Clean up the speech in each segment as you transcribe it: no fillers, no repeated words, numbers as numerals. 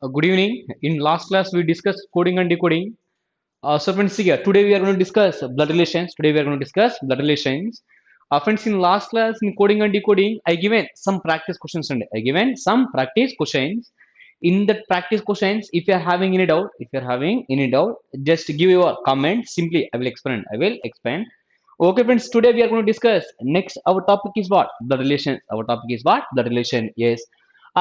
Good evening. In last class, we discussed coding and decoding. So, friends, here today we are going to discuss blood relations. Today we are going to discuss blood relations. Friends, in last class in coding and decoding, I given some practice questions and I given some practice questions. In the practice questions, if you are having any doubt, just give your comment. Simply, I will explain. I will explain. Okay, friends. Today we are going to discuss. Next, our topic is what? Blood relations. Our topic is what? Blood relation. Yes.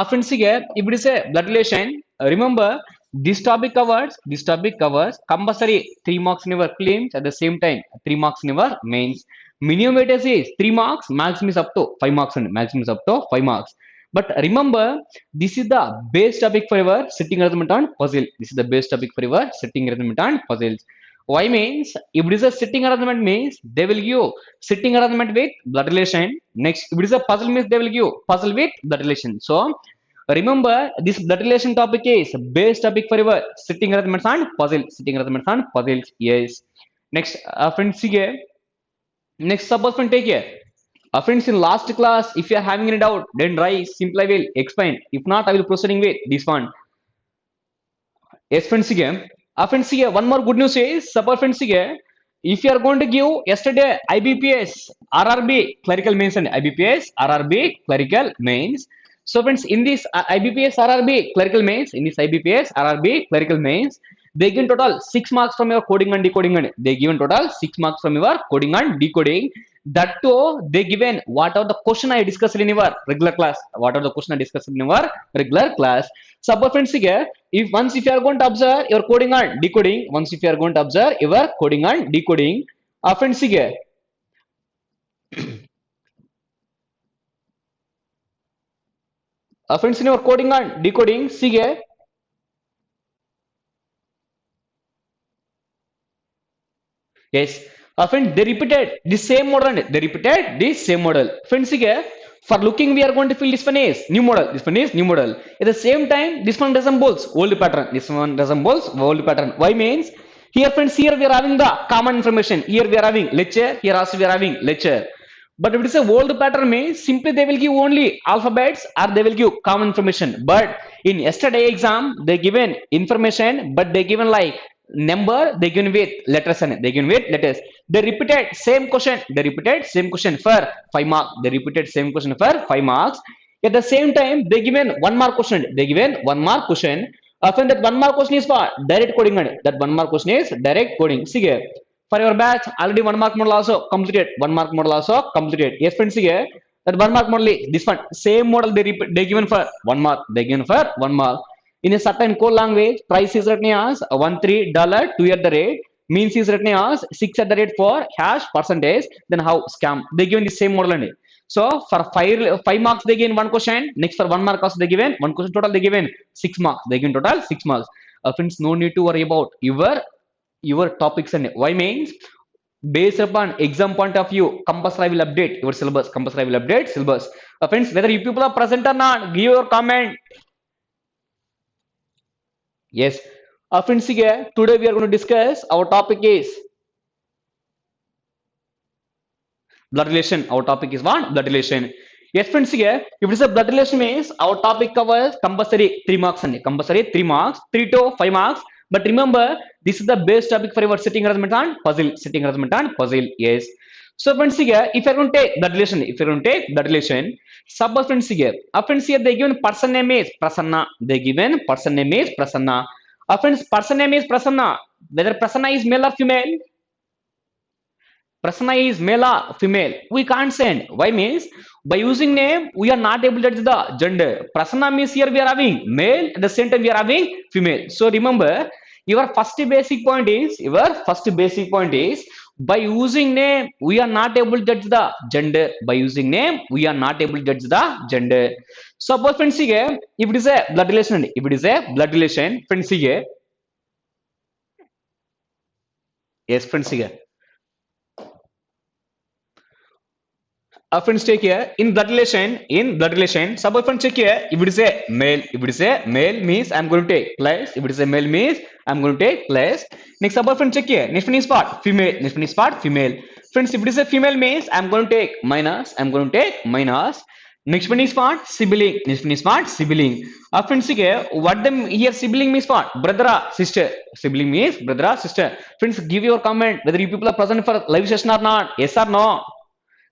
Friends, here if it is a blood relation, remember this topic covers compulsory 3 marks in your claims at the same time 3 marks in your mains. Minimum weightage is 3 marks, maximum is up to 5 marks and maximum is up to 5 marks. But remember, this is the base topic for your sitting arrangement on puzzle. This is the base topic for your sitting arrangement on puzzles. Why means if it is a sitting arrangement means they will give sitting arrangement with blood relation. Next, if it is a puzzle means they will give puzzle with blood relation. So remember this blood relation topic is base topic for your sitting arrangements and puzzle. Sitting arrangements and puzzles. Yes. Next, friends, here. Next, suppose friend take care. Friends, in last class, if you are having any doubt, then rise. Simply I will explain. If not, I will proceeding with this one. Yes, friends, again. Friends, here, one more good news is, suppose friends, here, if you are going to give yesterday IBPS, RRB, clerical mains and IBPS, RRB, clerical mains. So friends, in this IBPS, RRB, clerical mains, in this IBPS, RRB, clerical mains, they give total 6 marks from your coding and decoding and they given total 6 marks from your coding and decoding. That too, they given what are the question I discussed in your regular class. What are the question I discussed in your regular class. Suppose friends, here, if you are going to observe your coding and decoding, once if you are going to observe your coding and decoding, friends, here, friends, in your coding and decoding, see here, yes, friends, they repeated the same model and they repeated the same model. Friends, here, for looking, we are going to fill this one is new model. This one is new model. At the same time, this one resembles old pattern. This one resembles old pattern. Why means here, friends, here we are having the common information. Here we are having lecture. Here also we are having lecture. But if it is a old pattern means simply they will give only alphabets or they will give common information. But in yesterday exam, they given information, but they given like number, they given with letters and they given with letters. They repeated same question. They repeated same question for 5 marks. They repeated same question for 5 marks. At the same time, they given 1 mark question. They given 1 mark question. Often that 1 mark question is for direct coding. That 1 mark question is direct coding. See here. For your batch, already 1 mark model also completed. 1 mark model also completed. Yes, friends, here that 1 mark model is this one. Same model they given for 1 mark. They given for 1 mark. In a certain code language, price is written as $13, 2 at the rate. Means is written as 6 at the rate for hash percentage. Then how scam? They given the same model only. So for 5 marks they given 1 question. Next for 1 mark also they given 1 question. Total they given 6 marks. They given total 6 marks. Friends, no need to worry about your topics and why means based upon exam point of view compulsory I will update your syllabus. Compulsory I will update syllabus. Friends, whether you people are present or not, give your comment. Yes. Friends, here today we are going to discuss our topic is blood relation. Our topic is what? Blood relation. Yes, friends, here if it is a blood relation means our topic covers compulsory 3 marks and compulsory 3 marks, 3 to 5 marks. But remember, this is the base topic for your sitting arrangement and puzzle. Sitting arrangement and puzzle. Yes. So friends, here if you're going to take blood relation, if you're going to take blood relation, suppose friends, here friends, here they given person name is Prasanna. They given person name is Prasanna. Friends, person name is Prasanna. Whether Prasanna is male or female, Prasanna is male or female, we can't send. Why means by using name we are not able to judge the gender. Prasanna means here we are having male, at the same time we are having female. So remember, your first basic point is by using name we are not able to judge the gender. By using name we are not able to judge the gender. Suppose friends, here if it is a blood relation, if it is a blood relation, friends, here yes, friends, here friends, take here in blood relation, suppose friends, check here if it is a male, if it is a male means I'm going to take plus. If it is a male means I'm going to take plus. Next, suppose friends, check here next one is part female. Next one is part female. Friends, if it is a female means I'm going to take minus. I'm going to take minus. Next one is what? Sibling. Next one is what? Sibling. Friends, here, what them here sibling means what? Brother or sister. Sibling means brother or sister. Friends, give your comment whether you people are present for live session or not. Yes or no?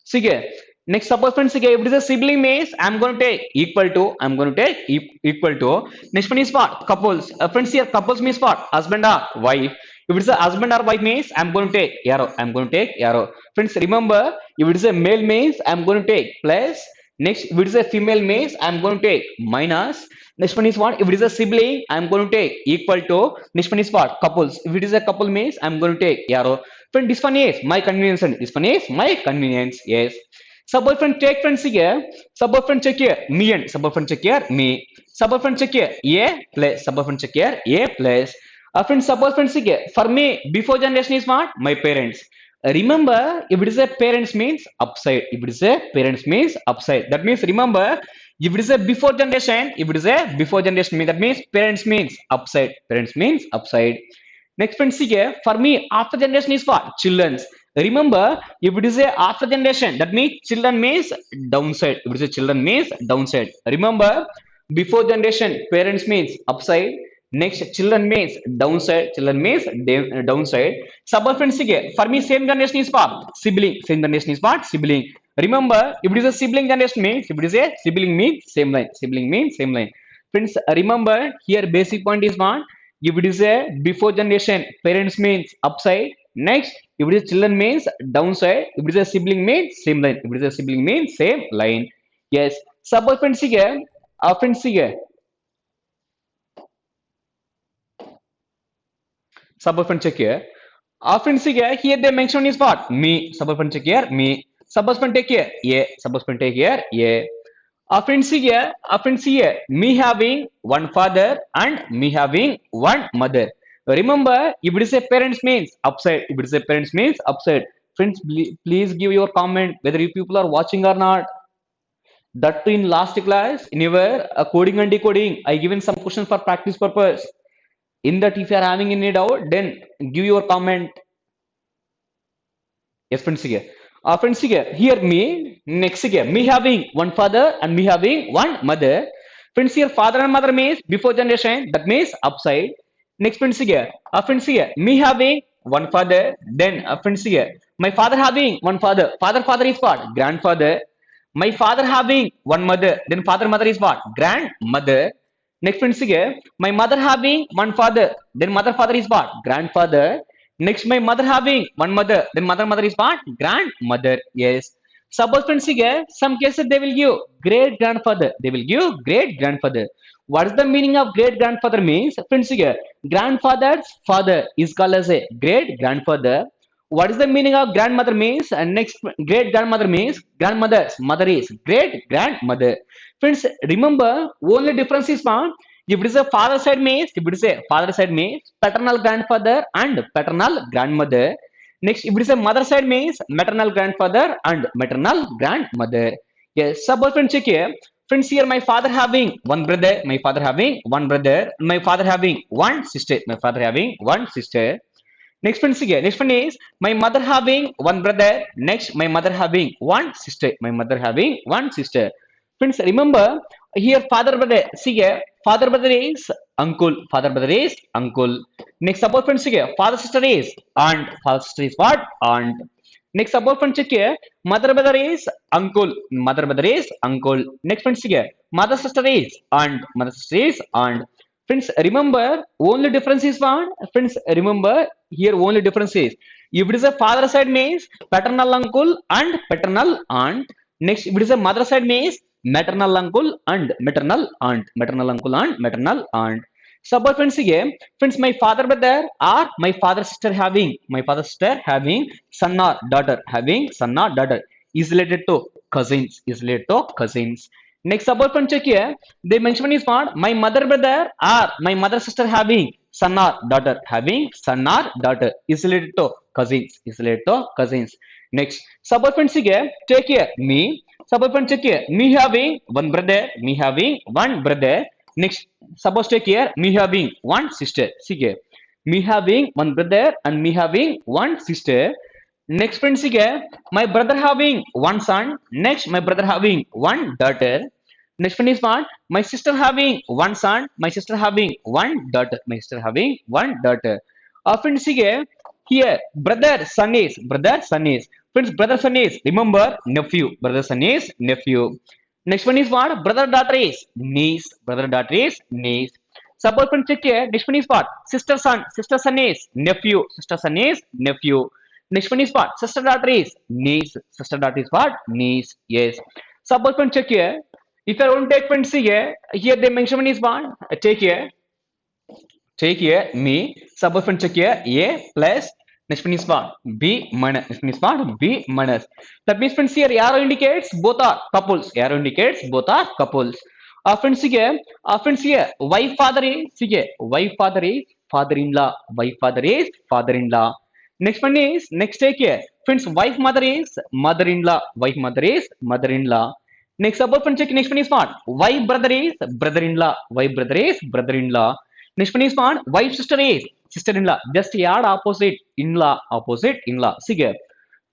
See here. Next, suppose friends, if it is a sibling means I'm going to take equal to. I'm going to take equal to. Next one is what? Couples. Friends, here couples means what? Husband or wife. If it is a husband or wife means I'm going to take arrow. I'm going to take arrow. Friends, remember if it is a male means I'm going to take plus. Next, if it is a female means I'm going to take minus. Next one is what? If it is a sibling, I'm going to take equal to. Next one is what? Couples. If it is a couple means I'm going to take arrow. Friend, this one is my convenience and this one is my convenience. Yes. Suppose friend take friends here. Suppose friend check here. Me and suppose friend check here. Me. Suppose friend check here. A plus. Suppose friend check here. A plus. Friend, suppose friends here. For me, before generation is what? My parents. Remember, if it is a parents means upside. If it is a parents means upside. That means remember, if it is a before generation, if it is a before generation, that means parents means upside. Parents means upside. Next friends here, for me, after generation is what? Children's. Remember, if it is a after generation, that means children means downside. If it is a children means downside. Remember, before generation, parents means upside. Next, children means downside. Children means downside. Suppose friends here, for me, same generation is what? Sibling. Same generation is what? Sibling. Remember, if it is a sibling generation means, if it is a sibling means same line. Sibling means same line. Friends, remember here basic point is what? If it is a before generation, parents means upside. Next, if it is children means downside. If it is a sibling means same line. If it is a sibling means same line. Yes. Suppose friends here, friends here. Suppose friends check here. Friends here they mention is what? Me. Suppose friends check here. Me. Suppose friend take here. Yeah. Suppose friend take here. Yeah. Friends here, me having one father and me having one mother. Remember, if it is a parents means upside. If it is a parents means upside. Friends, please give your comment whether you people are watching or not. That too in last class, in your coding and decoding, I given some questions for practice purpose. In that, if you are having any doubt, then give your comment. Yes, friends here. Friends here me, next here, me having one father and me having one mother. Friends here, father and mother means before generation, that means upside. Next friends here, me having one father, then friends here, my father having one father. Father is what? Grandfather. My father having one mother, then mother is what? Grandmother. Next friends here, my mother having one father, then father is what? Grandfather. Next, my mother having one mother, then mother is what? Grandmother. Yes. Suppose friends here, some cases they will give great grandfather. They will give great grandfather. What is the meaning of great grandfather means? Friends here, grandfather's father is called as a great grandfather. What is the meaning of grandmother means? And next, great grandmother means grandmother's mother is great grandmother. Friends, remember, only difference is found if it is a father side means, if it is a father side means paternal grandfather and paternal grandmother. Next, if it is a mother side means maternal grandfather and maternal grandmother. Yes, suppose friends check here. Friends here, my father having one brother, my father having one brother, my father having one sister, my father having one sister. Next friends here, next one is my mother having one brother. Next, my mother having one sister, my mother having one sister. Friends, remember here father brother. See here, father brother is uncle. Father brother is uncle. Next, support friends here, father sister is aunt. Father sister is what? Aunt. Next, support friends here, mother brother is uncle. Mother brother is uncle. Next, friends here, mother sister is aunt. Mother sister is aunt. Friends, remember only difference is one. Friends, remember here only difference is if it is a father side means paternal uncle and paternal aunt. Next, if it is a mother side means maternal uncle and maternal aunt. Maternal uncle and maternal aunt. Suppose friends here, friends, my father brother or my father sister having son or daughter, is related to cousins, Next, suppose friends check here, they mention is what? My mother brother or my mother sister having son or daughter, is related to cousins, Next, suppose friends here, take here me. Suppose friends check here, me having one brother, Next, suppose take here, me having one sister. See here, me having one brother and me having one sister. Next friends here, my brother having one son. Next, my brother having one daughter. Next one is what? My sister having one son. My sister having one daughter. My sister having one daughter. Friends here brother son is friends brother son is remember nephew, brother son is nephew. Next one is what? Brother daughter is niece, brother daughter is niece. Suppose friends check here. Next one is what? Sister son is nephew, sister son is nephew. Next one is what? Sister daughter is niece, sister daughter is what? Niece. Yes. Suppose friends check here. If I want to take friends here the mention is what? Take here me. Suppose friends check here a plus next one is what? B minus. Next one is what? B minus. That means friends here arrow indicates both are couples. Arrow indicates both are couples. Friends here wife father is wife father is father-in-law. Wife father is father-in-law. Next one is next take here. Friends wife mother is mother-in-law. Wife mother is mother-in-law. Next suppose friends check next one is what? Wife brother is brother-in-law. Wife brother is brother-in-law. Next one is what? Wife sister is sister-in-law. Just add opposite in-law, opposite in-law. See here.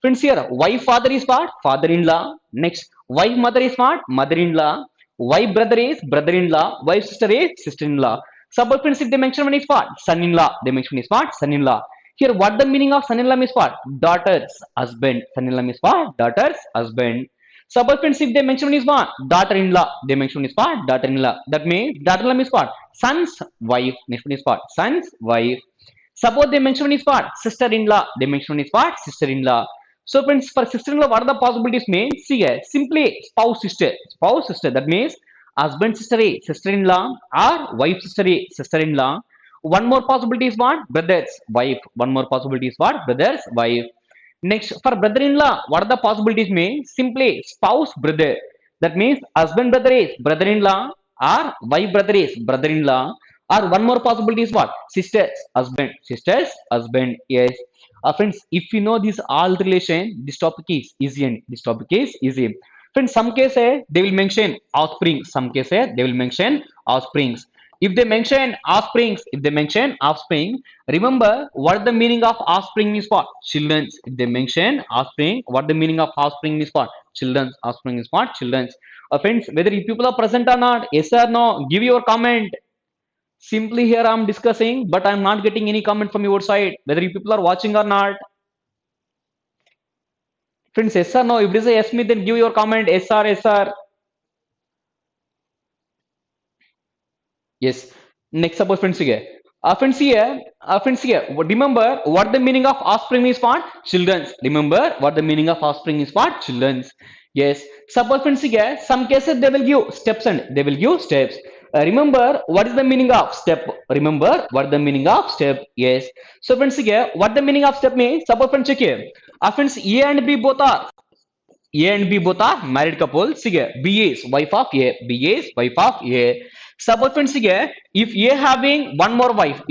Friends here, wife father is what? Father-in-law. Next, wife mother is what? Mother-in-law. Wife brother is brother-in-law. Wife sister is sister-in-law. Suppose friends, if they mention one is what? Son-in-law. They mention is what? Son-in-law. Here, what the meaning of son-in-law is what? Daughter's husband. Son-in-law is what? Daughter's husband. Suppose friends, if they mention one is what? Daughter-in-law. They mention is what? Daughter-in-law. That means daughter-in-law is what? Son's wife. Next one is what? Son's wife. Suppose they mention is what? Sister-in-law. They mention is what? Sister-in-law. So friends, for sister-in-law, what are the possibilities mean? See here, simply spouse sister. Spouse sister. That means husband sister is sister-in-law or wife sister is sister-in-law. One more possibility is what? Brother's wife. One more possibility is what? Brother's wife. Next, for brother-in-law, what are the possibilities mean? Simply spouse brother. That means husband brother is brother-in-law or wife brother is brother-in-law. Or one more possibility is what? Sister's husband. Sister's husband. Yes. Friends, if you know this all relation, this topic is easy and this topic is easy. Friends, some cases they will mention offspring. Some cases they will mention offsprings. If they mention offspring, remember what the meaning of offspring is for? Children's. If they mention offspring, what the meaning of offspring is for? Children's. Offspring is for children's. Friends, whether you people are present or not, yes or no, give your comment. Simply here I'm discussing, but I'm not getting any comment from your side, whether you people are watching or not. Friends, yes or no? If it is a yes me, then give your comment. SR, SR. Yes. Next, suppose friends here. Friends here. Remember what the meaning of offspring is for? Children's. Remember what the meaning of offspring is for? Children's. Yes. Suppose friends here. Some cases they will give steps and they will give steps. Remember what is the meaning of step? Remember what the meaning of step? Yes. So friends here, what the meaning of step means? Suppose friends check here. Friends, A and B both are married couples. Sige, B is wife of A. B is wife of A. Suppose friends, sige, if A having one more wife,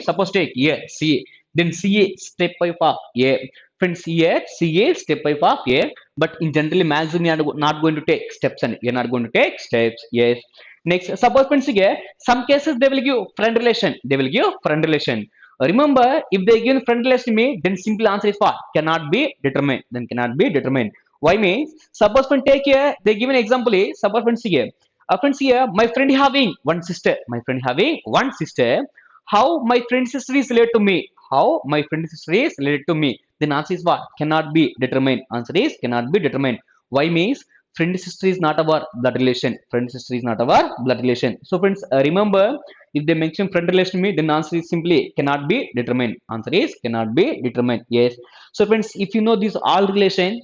suppose take A, C, then C is step wife of A. Friends, C is step wife of A. But in generally, maximum you are not going to take steps and you are not going to take steps. Yes. Next, suppose friends, sige, some cases they will give friend relation. They will give friend relation. Remember, if they give friend relation to me, then simple answer is what? Cannot be determined. Then cannot be determined. Why means? Suppose when take here, they give an example is suppose friends here. Friends here, my friend having one sister. My friend having one sister. How my friend sister is related to me? How my friend sister is related to me? Then answer is what? Cannot be determined. Answer is cannot be determined. Why means? Friend sister is not our blood relation. Friend sister is not our blood relation. So friends, remember if they mention friend relation to me, then answer is simply cannot be determined. Answer is cannot be determined. Yes. So friends, if you know this all relation,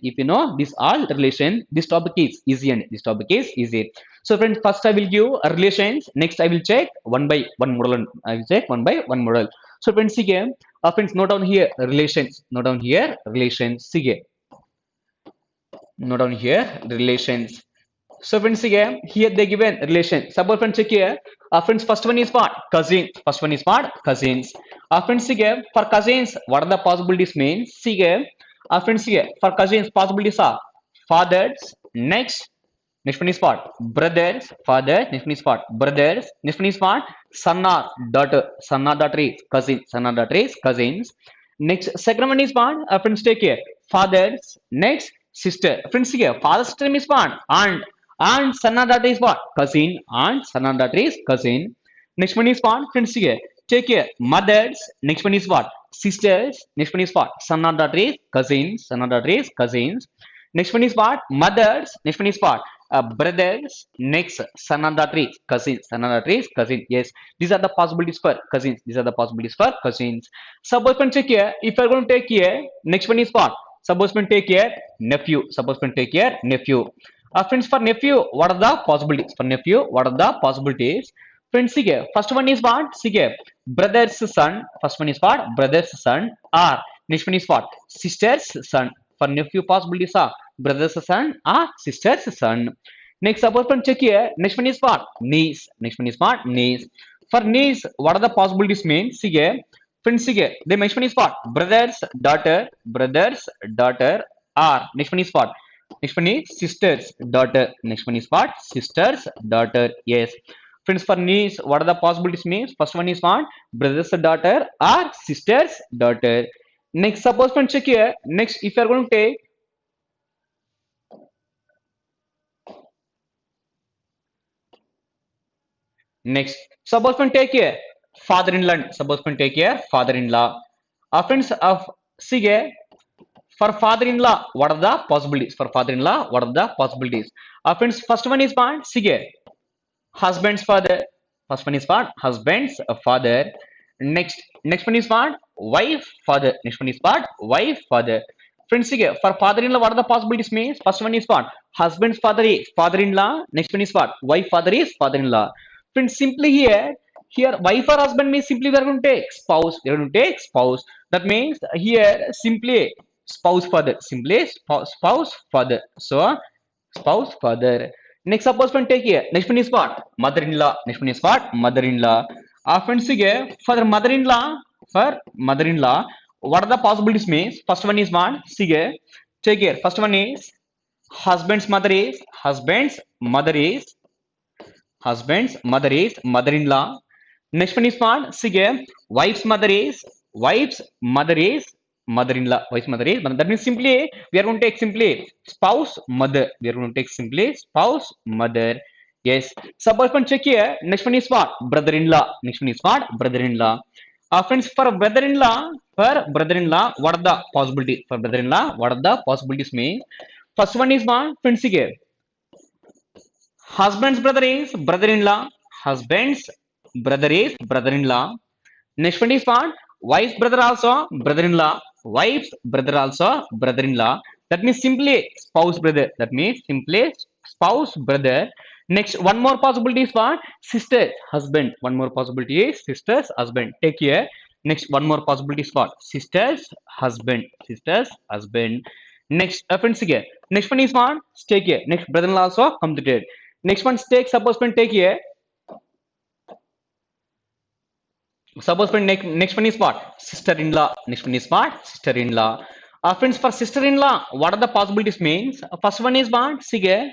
this topic is easy and this topic is easy. So friends, first I will give relations. Next I will check one by one model. I will check one by one model. So friends, again, friends, note down here relations. Note down here relations. Again. Note down here relations. So friends, again, here they given relation. Suppose friends check here. Friends, first one is what? Cousin. First one is what? Cousins. Friends, again, for cousins, what are the possibilities means? See here. Friends, here for cousins, possibilities are fathers. Next one is what? Brothers. Father. Next one is what? Brothers. Next one is what? Son or daughter. Son or daughter is cousin. Son or daughter is cousins. Next, second one is what? Friends, take care. Fathers. Next, sister. Friends, here, father sister means what? Aunt. Aunt, son or daughter is what? Cousin. Aunt, son or daughter is cousin. Next one is what? Friends, here, take care. Mothers. Next one is what? Sisters. Next one is what? Son or daughter is cousins. Son or daughter is cousins. Next one is what? Mothers. Next one is what? Brothers. Next, son or daughter is cousins. Son or daughter is cousin. Yes, these are the possibilities for cousins. These are the possibilities for cousins. Suppose when check here, if you're going to take here, next one is what? Suppose when take here, nephew. Suppose when take here, nephew. Friends, for nephew, what are the possibilities? For nephew, what are the possibilities? Friends, see here. First one is what? See here. Brother's son. First one is what? Brother's son. Or next one is what? Sister's son. For nephew, possibilities are brother's son or sister's son. Next, suppose when check here. Next one is what? Niece. Next one is what? Niece. For niece, what are the possibilities mean? See here. Friends, see here. The next one is what? Brother's daughter, or next one is what? Next one is sister's daughter. Next one is what? Sister's daughter. Yes. Friends, for niece, what are the possibilities means? First one is what? Brother's daughter or sister's daughter. Next, suppose when check here. Next, if you are going to take next, suppose when take here father-in-law. Suppose when take here father-in-law. Friends, of see here. For father-in-law, what are the possibilities? For father-in-law, what are the possibilities? Friends, first one is what? See here. Husband's father. First one is what? Husband's father. Next one is what? Wife father. Next one is what? Wife father. Friends, here for father-in-law, what are the possibilities means? First one is what? Husband's father is father-in-law. Next one is what? Wife father is father-in-law. Friends, simply here wife or husband means simply we are going to take spouse. We are going to take spouse. That means here simply spouse father. Simply spouse father. So spouse father. Next, suppose when take here. Next one is what? Mother-in-law. Next one is what? Mother-in-law. Friends, here for mother-in-law, what are the possibilities means? First one is what? See here. Take here. First one is husband's mother is mother-in-law. Next one is what? See here. Wife's mother is mother-in-law. Wife's mother is mother. That means simply we are going to take simply spouse mother. We are going to take simply spouse mother. Yes. Suppose when check here. Next one is what? Brother-in-law. Next one is what? Brother-in-law. Friends, for brother-in-law, what are the possibilities? For brother-in-law, what are the possibilities mean? First one is what? Friends, here. Husband's brother is brother-in-law. Husband's brother is brother-in-law. Next one is what? Wife's brother also brother-in-law. Wife's brother also brother-in-law. That means simply spouse brother. That means simply spouse brother. Next, one more possibility is what? Sister husband. One more possibility is sister's husband. Take here. Next, one more possibility is what? Sister's husband. Sister's husband. Next, friends here. Next one is what? Take here. Next, brother-in-law also completed. Next one, take suppose when take here. Suppose when next one is what? Sister-in-law. Next one is what? Sister-in-law. Friends, for sister-in-law, what are the possibilities means? First one is what? See here.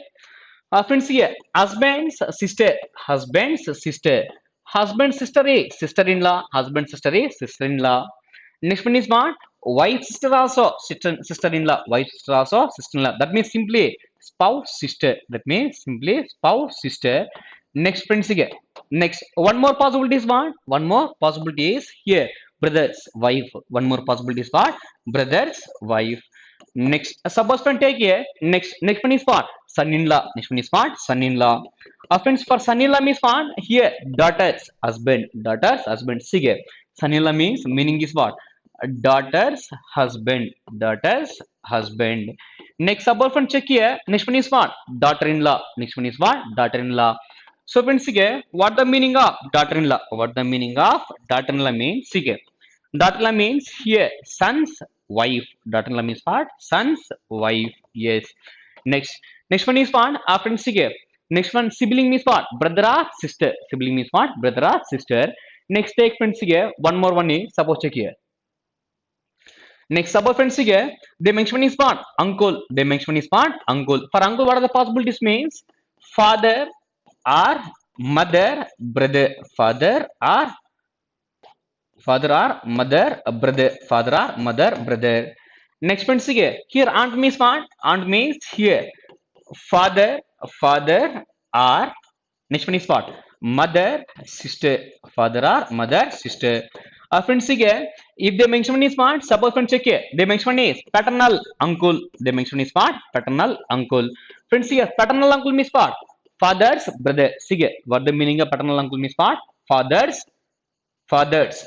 Friends, here husband's sister. Husband's sister is sister-in-law. Husband's sister is sister-in-law. Next one is what? Wife sister also sister-in-law. Wife sister also sister-in-law. That means simply spouse sister. That means simply spouse sister. Next, friends, here. Next, one more possibility is what? One more possibility is here. Brother's wife. One more possibility is what? Brother's wife. Next, suppose friend take here. Next one is what? Son-in-law. Next one is what? Son-in-law. Friends, for son-in-law means what? Here, daughter's husband. Daughter's husband. See here. Son-in-law means meaning is what? Daughter's husband. Daughter's husband. Next, suppose friend check here. Next one is what? Daughter-in-law. Next one is what? Daughter-in-law. So friends, here, what the meaning of daughter-in-law? What the meaning of daughter-in-law means? See here. Daughter-in-law means here son's wife. Daughter-in-law means what? Son's wife. Yes. Next one is what? Friends, here. Next one, sibling means what? Brother or sister. Sibling means what? Brother or sister. Next, take friends here. One more one is suppose check here. Next, suppose friends here. They mention one is what? Uncle. They mention one is what? Uncle. For uncle, what are the possibilities means? Father or mother, brother. Father or father or mother, brother, father or mother, brother. Next friends here aunt means what? Aunt means here father, father or next one is what? Mother, sister, father or mother, sister. Friends if they mention one is what? Suppose friends check here, they mention one is paternal uncle, they mention is what? Paternal uncle. Friends here paternal uncle means what? Father's brother. See what the meaning of paternal uncle means what? Father's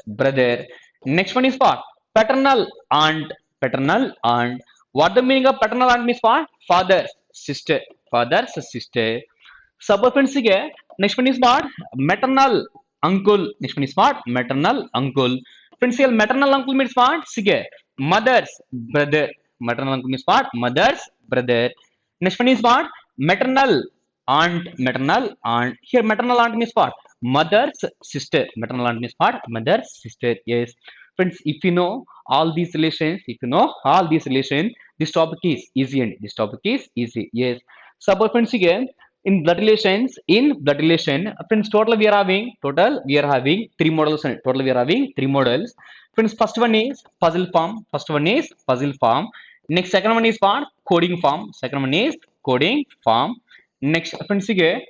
brother. Next one is what? Paternal aunt. Paternal aunt. What the meaning of paternal aunt means what? Father's sister. Father's sister. Subordinates ಗೆ next one is what? Maternal uncle. Next one is what? Maternal uncle. Friends here maternal uncle means what? Sige mother's brother. Maternal uncle means what? Mother's brother. Next one is what? Maternal aunt. Maternal aunt. Here maternal aunt means what? Mother's sister. Maternal aunt means what? Mother's sister. Yes. Friends, if you know all these relations, this topic is easy and this topic is easy. Yes. Suppose friends again in blood relation friends total we are having three models and total we are having three models. Friends, first one is puzzle form. Next second one is what? Coding form. Second one is coding form. Next friends again.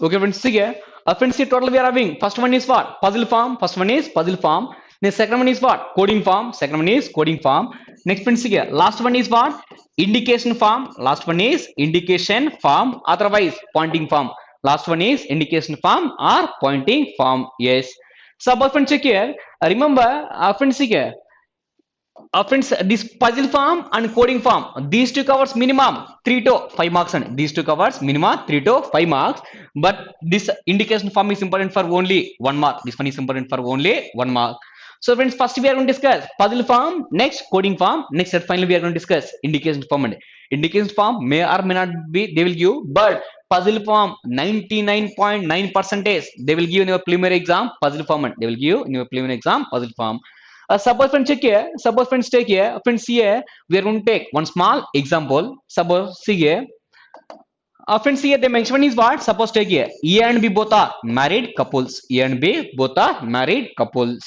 Okay, friends, see here. Friends, here total we are having. First one is what? Puzzle form. First one is puzzle form. Next second one is what? Coding form. Second one is coding form. Next friends, see here. Last one is what? Indication form. Last one is indication form. Otherwise, pointing form. Last one is indication form or pointing form. Yes. So, friends, check here. Remember, friends, see here. Friends, this puzzle form and coding form, these two covers minimum 3 to 5 marks and these two covers minimum 3 to 5 marks, but this indication form is important for only 1 mark. This one is important for only 1 mark. So friends, first we are going to discuss puzzle form, next coding form, next and finally we are going to discuss indication form. And indication form may or may not be they will give, but puzzle form 99.9 percentage they will give in your preliminary exam puzzle form, and they will give in your preliminary exam puzzle form. Suppose friends check here. Suppose friends take here. Friends here we are going to take one small example. Suppose see here. Friends here the mention one is what? Suppose take here. A and B both are married couples. A and B both are married couples.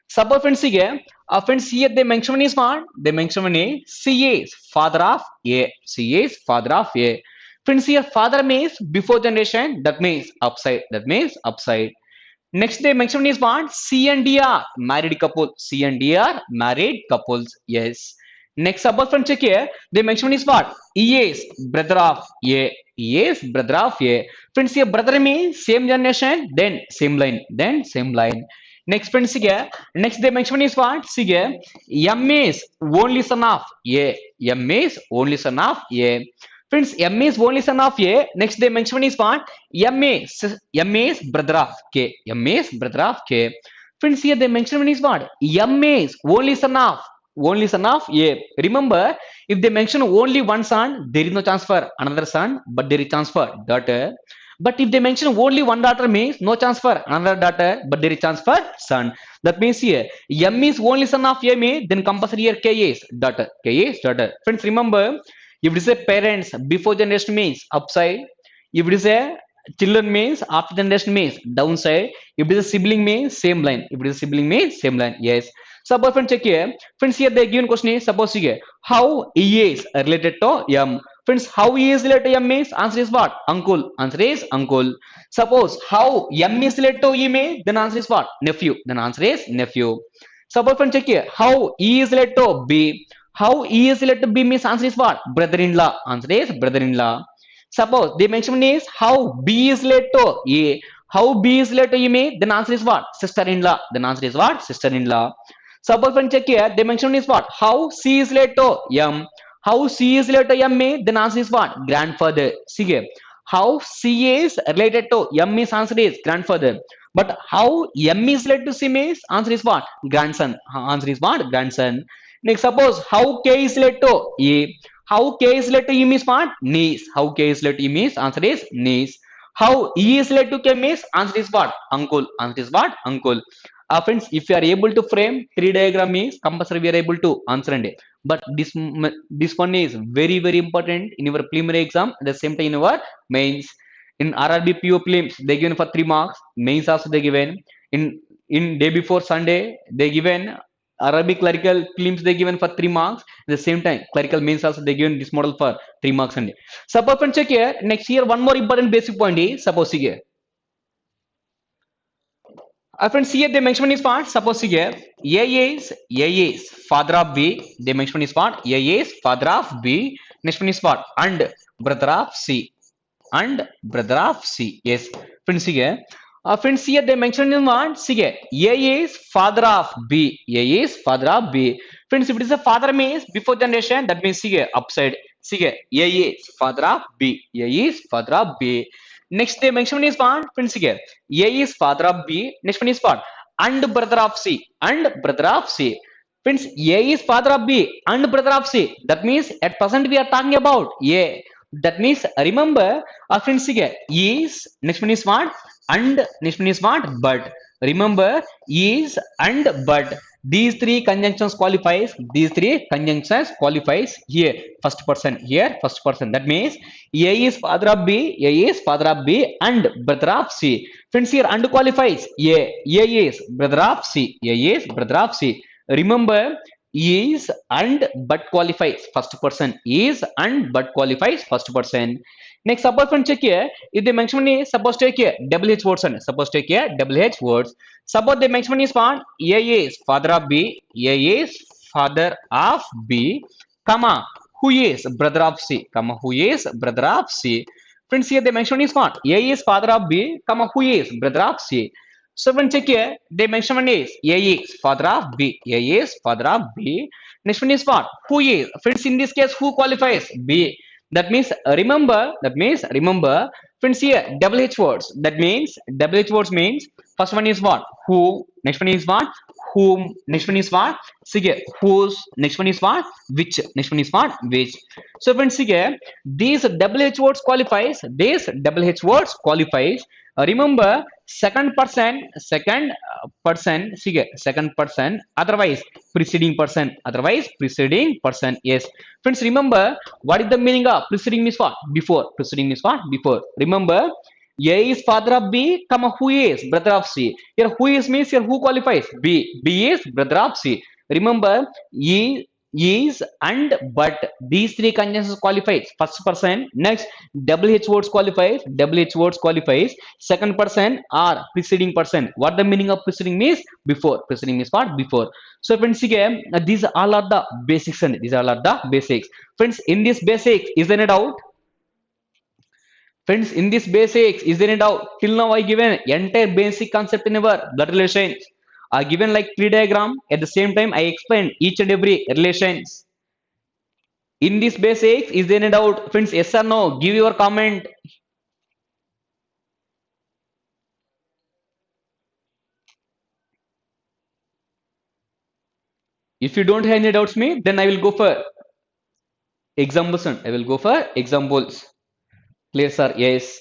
Suppose friends here. Friends here the mention one is what? The mention one is C is father of A. C is father of A. Friends here father means before generation. That means upside. That means upside. Next they mention is what? C and D are married couple. C and D are married couples. Yes. Next suppose from check here. They mention is what? E is brother of A. E is brother of A. Friends here brother means same generation. Then same line. Then same line. Next friends here. Next they mention is what? See here. M is only son of A. M is only son of A. Friends, M is only son of A. Next they mention is what? M is brother of K. M is brother of K. Friends, here they mention is what? M is only son of A. Remember, if they mention only one son, there is no chance for another son, but there is chance for daughter. But if they mention only one daughter means no chance for another daughter, but there is chance for son. That means here M is only son of M, then compulsory here K is daughter. K is daughter. Friends, remember, if it is a parents before generation means upside. If it is a children means after generation means downside. If it is a sibling means same line. If it is a sibling means same line. Yes. Suppose friends check here. Friends here the given question is suppose here how E is related to M. Friends, how E is related to M means answer is what? Uncle. Answer is uncle. Suppose how M is related to E means then answer is what? Nephew. Then answer is nephew. Suppose friends check here how E is related to B. How E is related to B means answer is what? Brother-in-law. Answer is brother-in-law. Suppose the mention is how B is related to A. How B is related to E means then answer is what? Sister-in-law. Then answer is what? Sister-in-law. Suppose when check here, the mention is what? How C is related to M. How C is related to M means then answer is what? Grandfather. See here. How C is related to M means answer is grandfather. But how M is related to C means answer is what? Grandson. Answer is what? Grandson. Next, suppose how K is related to A. How K is related to E means what? Niece. How K is related to E means answer is niece. How E is related to K means answer is what? Uncle. Answer is what? Uncle. Friends, if you are able to frame three diagram means compulsory we are able to answer it. But this one is very important in your preliminary exam. At the same time in your mains. In RRB PO prelims they given for 3 marks. Mains also they given. In day before Sunday they given RRB clerical prelims they given for 3 marks. At the same time clerical mains also they given this model for 3 marks only. Suppose friends check here. Next year one more important basic point is suppose here. Friends, here the mention is what? Suppose here A is father of B. The mention is what? A is father of B. Next one is what? And brother of C. And brother of C. Yes. Friends here. Friends here they mention in what? See here. A is father of B. A is father of B. Friends, if it is a father means before generation, that means see here upside. See here. A is father of B. A is father of B. Next they mention is what? Friends here. A is father of B. Next one is what? And brother of C. And brother of C. Friends, A is father of B and brother of C. That means at present we are talking about A. That means remember, friends here is next one is what? And next one is what? But. Remember, is and but. These three conjunctions qualifies. These three conjunctions qualifies here. First person here. First person. That means A is father of B. A is father of B and brother of C. Friends here and qualifies. A. A is brother of C. A is brother of C. Remember, is and but qualifies first person. Is and but qualifies first person. Next, suppose friends check here. If the mention is suppose take here WH words and suppose take here WH words. Suppose the mention is what? A is father of B. A is father of B, comma who is brother of C, comma who is brother of C. Friends, here the mention is what? A is father of B, comma who is brother of C. So when check here, the mention one is A is father of B. A is father of B. Next one is what? Who is? Friends, in this case, who qualifies? B. That means remember. Friends, here WH words. That means WH words means first one is what? Who. Next one is what? Whom. Next one is what? See here, whose. Next one is what? Which. Next one is what? Which. So friends, see here, these WH words qualifies. These WH words qualifies. Remember, second person, see here, second person, otherwise preceding person, otherwise preceding person. Yes, friends, remember what is the meaning of preceding means what? Before. Preceding means what? Before. Remember, A is father of B, comma who is brother of C. Here who is means here who qualifies? B. B is brother of C. Remember, E is and but these three conjunctions qualifies first person. Next, WH words qualifies. WH words qualifies second person or preceding person. What the meaning of preceding means? Before. Preceding means what? Before. So friends, again, these all are the basics and these all are the basics. Friends, in this basics, is there any doubt? Friends, in this basics, is there any doubt? Till now, I given entire basic concept in our blood relations. I given like tree diagram. At the same time, I explained each and every relations. In this basics, is there any doubt? Friends, yes or no? Give your comment. If you don't have any doubts, me, then I will go for examples. I will go for examples. Clear, sir? Yes.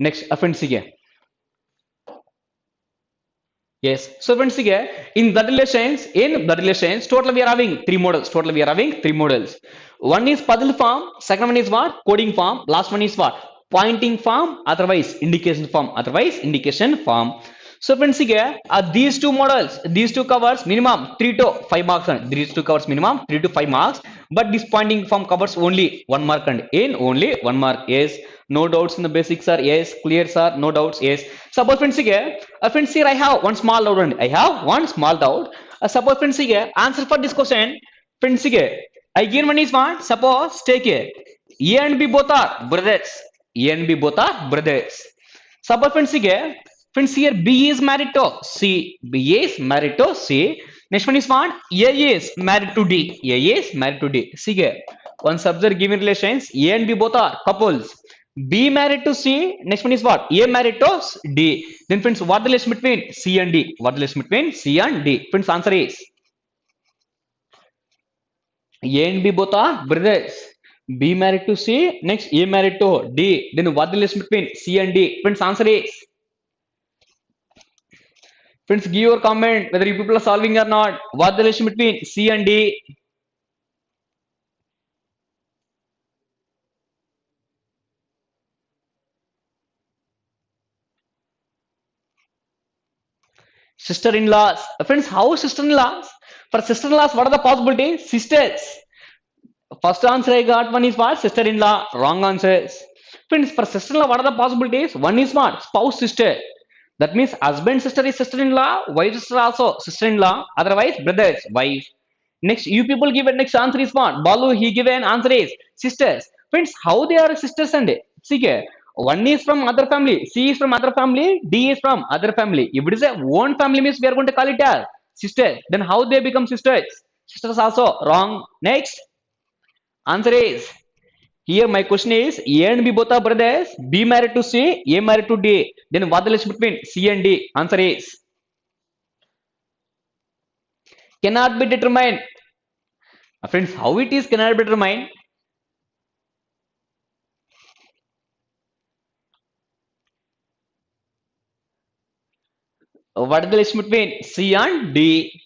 Next, friends, here. Yes. So friends, here in the relations, total we are having three models. Total we are having three models. One is puzzle form. Second one is what? Coding form. Last one is what? Pointing form. Otherwise indication form. Otherwise indication form. So friends, here these two models. These two covers minimum 3 to 5 marks. And these two covers minimum 3 to 5 marks. But this pointing form covers only 1 mark and in only 1 mark. Yes. No doubts in the basics, sir. Yes. Clear, sir. No doubts. Yes. Suppose friends, here. Friends, here I have one small doubt. And I have one small doubt. Suppose friends, here answer for this question. Friends, here again one is what? Suppose take here. A and B both are brothers. A and B both are brothers. Suppose friends here B is married to C. B is married to C. Next one is what? A is married to D. A is married to D. See here. Once observe given relations, A and B both are couples. B married to C. Next one is what? A married to D. Then friends, what the relation between C and D? What the relation between C and D? Friends, answer is A and B both are brothers. B married to C. Next, A married to D. Then what the relation between C and D? Friends, answer is. Friends, give your comment whether you people are solving or not. What the relation between C and D? Sister-in-laws. Friends, how sister-in-laws? For sister-in-laws, what are the possibilities? Sisters. First answer I got one is what? Sister-in-law. Wrong answers. Friends, for sister-in-law, what are the possibilities? One is what? Spouse sister. That means husband sister is sister-in-law, wife sister also sister-in-law, otherwise brothers, wife. Next, you people give it next answer is what? Balu, he given answer is sisters. Friends, how they are sisters and see here. One is from other family, C is from other family, D is from other family. If it is a one family means we are going to call it as sister. Then how they become sisters? Sisters also wrong. Next, answer is here my question is A and B both are brothers. B married to C, A married to D. Then what the relation between C and D? Answer is cannot be determined. Friends, how it is cannot be determined? What is the relation between C and D?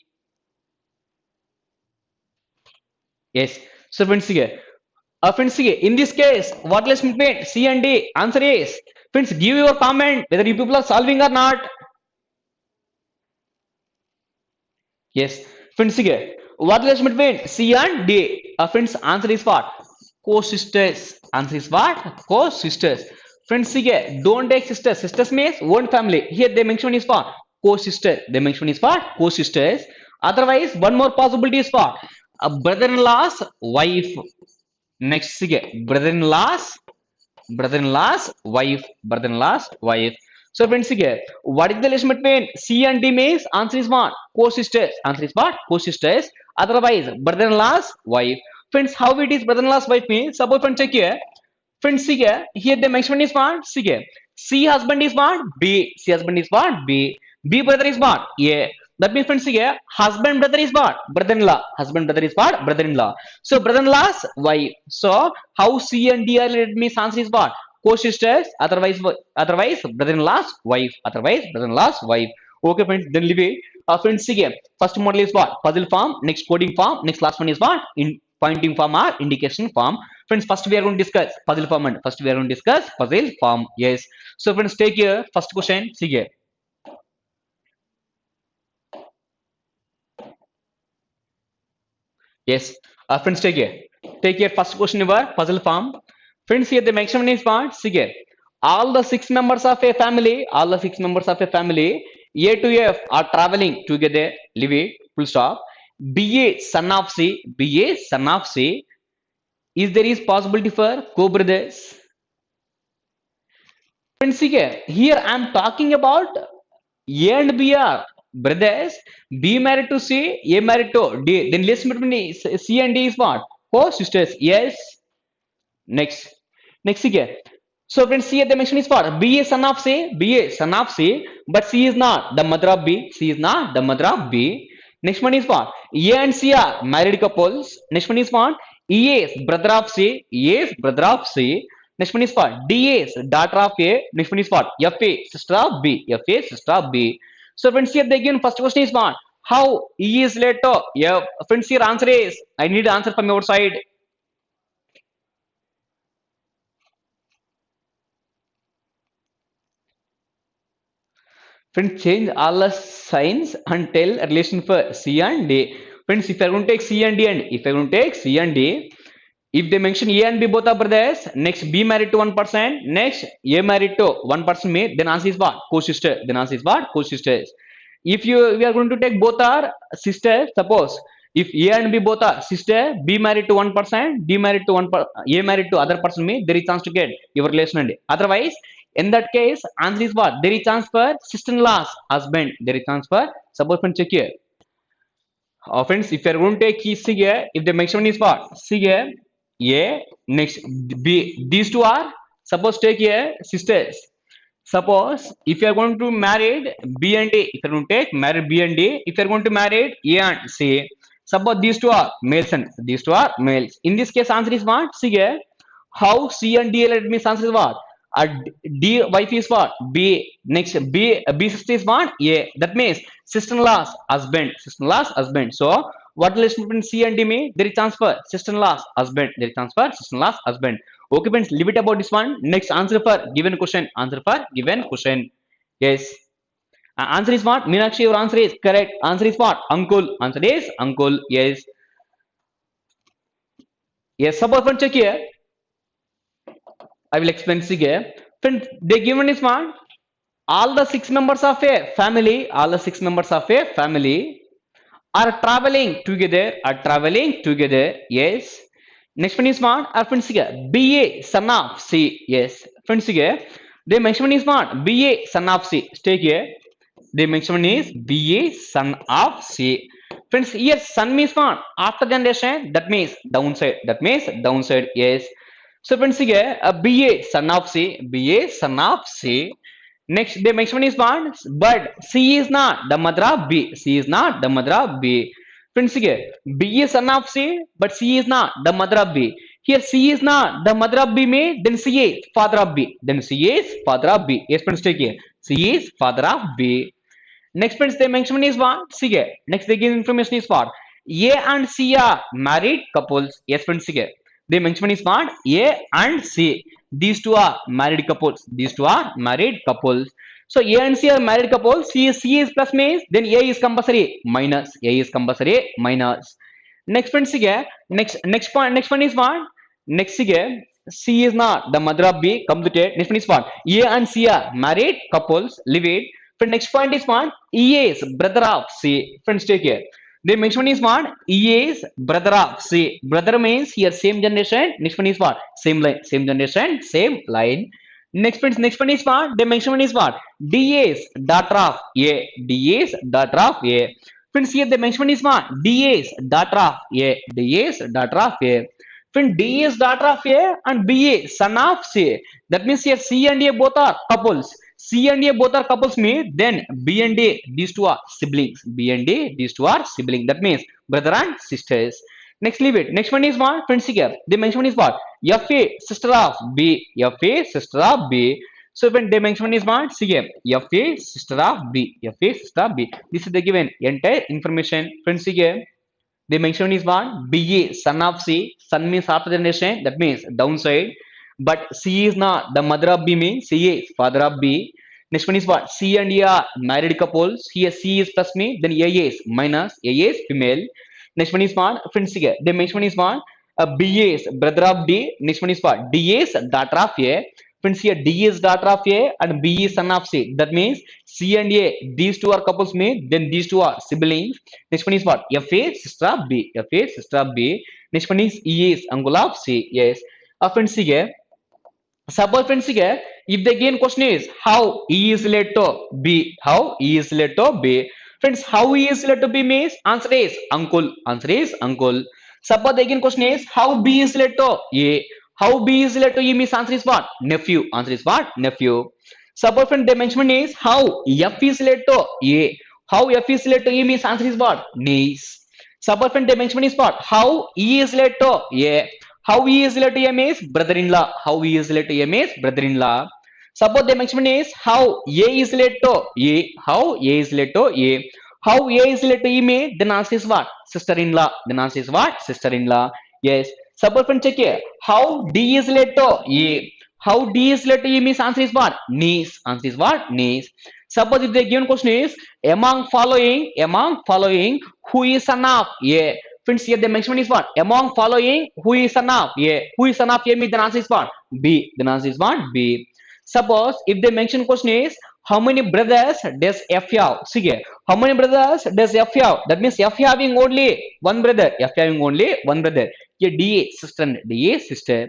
Yes. So friends, here, in this case, what relation between C and D? Answer is friends. Give your comment whether you people are solving or not. Yes. Friends, here, what relation between C and D? Friends, answer is what? Co-sisters. Answer is what? Co-sisters. Friends, here, don't take sisters. Sisters means one family. Here they mention is what? Co-sister. They mention is what? Co-sisters. Otherwise, one more possibility is what? A brother-in-law's wife. Next, here, brother-in-law's wife. Brother-in-law's wife. So friends, here, what is the relation between C and D means? Answer is what? Co-sisters. Answer is what? Co-sisters. Otherwise, brother-in-law's wife. Friends, how it is brother-in-law's wife means? Suppose friends check here. Friends, see here the mention is what? See here. C husband is what? B. C husband is what? B. B brother is what? A. That means friends here, husband brother is what? Brother-in-law. Husband brother is what? Brother-in-law. So brother-in-law's wife. So how C and D are related means answer is what? Co-sisters. Otherwise brother-in-law's wife. Otherwise brother-in-law's wife. Okay friends, then leave it. Friends here, first model is what? Puzzle form. Next coding form. Next last one is what? In pointing form or indication form. Friends, first we are going to discuss puzzle form and first we are going to discuss puzzle form. Yes. So friends, take here first question. See here. Yes. Friends, take here. Take here first question of our puzzle form. Friends, here the mention is what? See here. All the 6 members of a family, all the 6 members of a family, A to F are traveling together. Leave it. Full stop. B a son of C. B a son of C. Is there is possibility for co-brothers? Friends, here I am talking about A and B are brothers. B married to C, A married to D. Then relation between C and D is what? Co-sisters. Yes. Next. Next here. So friends, here the mention is what? B is son of C. B is son of C. But C is not the mother of B. C is not the mother of B. Next one is what? A and C are married couples. Next one is what? E is brother of C. E is brother of C. Next one is what? D is daughter of A. Next one is what? F A sister of B. F A sister of B. So friends here they given first question is what? How E is related to F? Friends here answer is I need answer from your side. Friends, change all the signs and tell a relation for C and D. Friends, if you're going to take C and D, and if you're going to take C and D, if they mention A and B both are brothers, next B married to one person, next A married to one person, then answer is what? Co-sister. Then answer is what? Co-sisters. If we are going to take both are sisters, suppose if A and B both are sister, B married to one person, D married to A married to other person, there is chance to get your relation and otherwise. In that case, answer is what? There is chance for sister-in-law's husband. There is chance for suppose friends check here. Friends, if you are going to take C here, if the measurement is what? C here, A, next B. These two are suppose take here sisters. Suppose if you are going to marry B and D, if you are going to take marry B and D, if you are going to marry A and C, suppose these two are males and these two are males. In this case, answer is what? C here. How C and D related means answer is what? A D wife is what? B. Next B sister is what? A. That means sister-in-law's husband. Sister-in-law's husband. So what relation between C and D mean? There is transfer. Sister-in-law's husband. There is transfer. Sister-in-law's husband. Okay, friends. Leave it about this one. Next answer for given question. Answer for given question. Yes. Answer is what? Meenakshi, your answer is correct. Answer is what? Uncle. Answer is uncle. Yes. Yes. Suppose one check here. I will explain here. Friends, they given is what? All the six members of a family, all the six members of a family are traveling together, yes. Next one is what? Our friends here, BA, son of C, yes. Friends here, the next one is what? BA, son of C, stay here. The next one is BA, son of C. Friends, here son means what? After generation, that means downside, yes. So friends here, BA, son of C, BA, son of C. Next, the next one is what? But C is not the mother of B. C is not the mother of B. Friends, here B is son of C, but C is not the mother of B. Here C is not the mother of B, may then C is father of B. Then C is father of B. Yes, friends, take here. C is father of B. Next, friends, the mention is what? C here. Next, they give information is what? A and C are married couples. Yes, friends, here. The mention is what? A and C. These two are married couples. These two are married couples. So A and C are married couples. C is plus means then A is compulsory minus. A is compulsory minus. Next friends here. Next one is what? Next here. C is not the mother of B. Completed. Next one is what? A and C are married couples. Leave it. Friend, next point is what? E is brother of C. Friends, take care. The next one is what? E is brother of C. Brother means here same generation. Next one is what? Same line. Same generation, same line. Next one is what? The next one is what? D is daughter of A. D is daughter of A. Friends, here the next one is what? D is daughter of A. D is daughter of A. Friend, D is daughter of A and B is son of C. That means here C and A both are couples. C and A both are couples mean then B and A these two are siblings. B and A these two are siblings. That means brother and sisters. Next leave it. Next one is what? Friends here. The mention one is what? FA sister of B. FA sister of B. So when the mention one is what? See here. FA sister of B. FA sister of B. This is the given entire information. Friends here. The mention is what? BA son of C. Son means after generation. That means downside. But C is not the mother of B means C is father of B. Next one is what? C and A are married couples. Here C is plus me, then A is minus, A is female. Next one is what? Friends here. The next one is what? B is brother of D. Next one is what? D is daughter of A. Friends here D is daughter of A and B is son of C. That means C and A, these two are couples me, then these two are siblings. Next one is what? FA sister of B. FA sister of B. Next one is E is uncle of C. Yes. Friends here. Suppose friends here, if the again question is how E is related to B, how E is related to B. Friends, how E is related to B means answer is uncle. Answer is uncle. Suppose the again question is how B is related to A. How B is related to E means answer is what? Nephew. Answer is what? Nephew. Suppose friend the mention is how F is related to A. How F is related to E means answer is what? Niece. Suppose friend the mention is what? How E is related to A. How he is related to M is brother-in-law. How he is related to M is brother-in-law. Suppose the next one is how A is related to A. How A is related to A. How A is related to E may, then answer is what? Sister-in-law. Then answer is what? Sister-in-law. Yes. Suppose friend check here. How D is related to A. How D is related to E means answer is what? Niece. Answer is what? Niece. Suppose if the given question is among following, who is son of A? Friends, here the mention is what? Among following, who is son of A? Who is son of A? Means the answer is what? B. The answer is what? B. Suppose if the mention question is how many brothers does F have? See here, how many brothers does F have? That means F having only one brother. F having only one brother. Here D sister, D sister.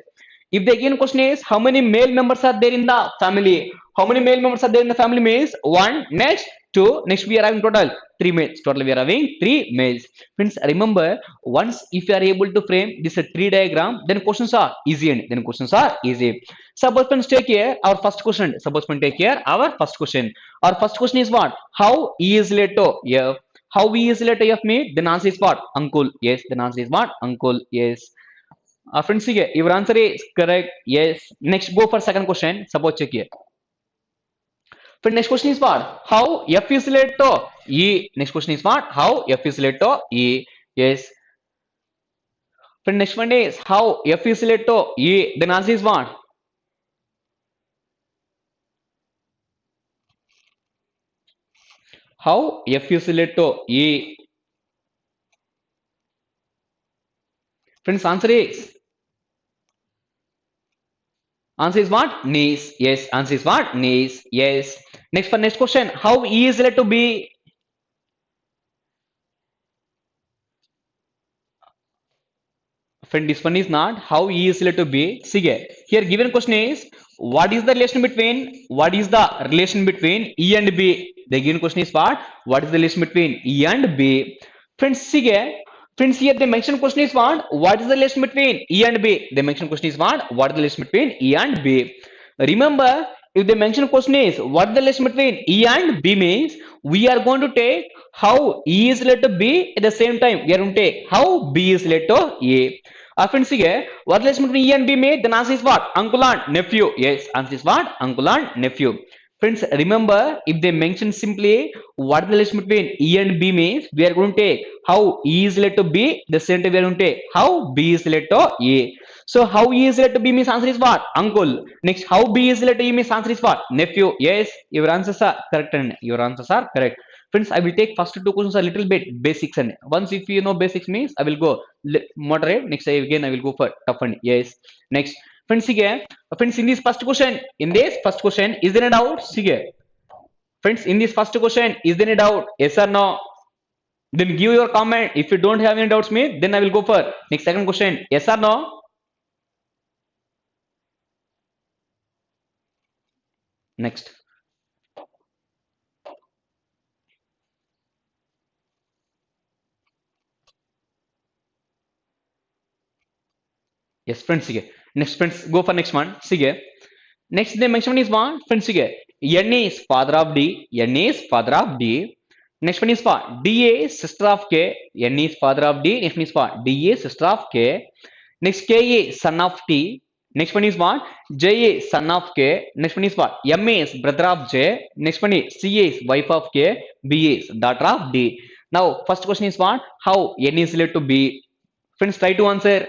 If the again question is how many male members are there in the family? How many male members are there in the family means one, next two, next we are having total three males. Total we are having three males. Friends, remember once if you are able to frame this tree diagram, then questions are easy and then questions are easy. Suppose friends take here our first question. Suppose friends take here our first question. Our first question is what? How E is related to F? How E is related to F me? Then answer is what? Uncle. Yes. Then answer is what? Uncle. Yes. Friends, here, your answer is correct. Yes. Next, go for second question. Suppose check here. Friend, next question is what? How F is related to E? Next question is what? How F is related to E? Yes. Friend, next one is how F is related to E? Then answer is what? How F is related to E? Friends, answer is what? Niece. Yes. Answer is what? Niece. Yes. Next for next question. How E is related to B? Friend, this one is not how E is related to B. See here given question is what is the relation between E and B? The given question is what? What is the relation between E and B? Friends, see here. Friends, here the mention question is what? What is the relation between E and B? The mention question is what? What is the relation between E and B? Remember, if the mention question is what the relation between E and B means, we are going to take how E is related to B at the same time. We are going to take how B is related to A. Friends, here, what relation between E and B made? The answer is what? Uncle and nephew. Yes, answer is what? Uncle and nephew. Friends, remember, if they mention simply what the relation between E and B means, we are going to take how E is related to B, the same time we are going to take how B is related to A. So, how E is related to B means answer is what? Uncle. Next, how B is related to E means answer is what? Nephew. Yes, your answers are correct and your answers are correct. Friends, I will take first two questions a little bit basics and once if you know basics means I will go moderate. Next again I will go for tough and yes. Next, friends, again, friends, in this first question, is there a doubt? See here. Friends, in this first question, is there any doubt? Yes or no? Then give your comment. If you don't have any doubts, me, then I will go for next second question. Yes or no? Next. Yes, friends, again. Next, friends, go for next one. See here. Next, the next one is one. Friends, again. N is father of D. N is father of D. Next one is for DA, sister of K. N is father of D. Next one is for DA, sister of K. Next, KA, son of T. Next one is what? JA, son of K. Next one is what? MA is brother of J. Next one is CA is wife of K. BA is daughter of D. Now, first question is what? How N is related to B? Friends, try to answer.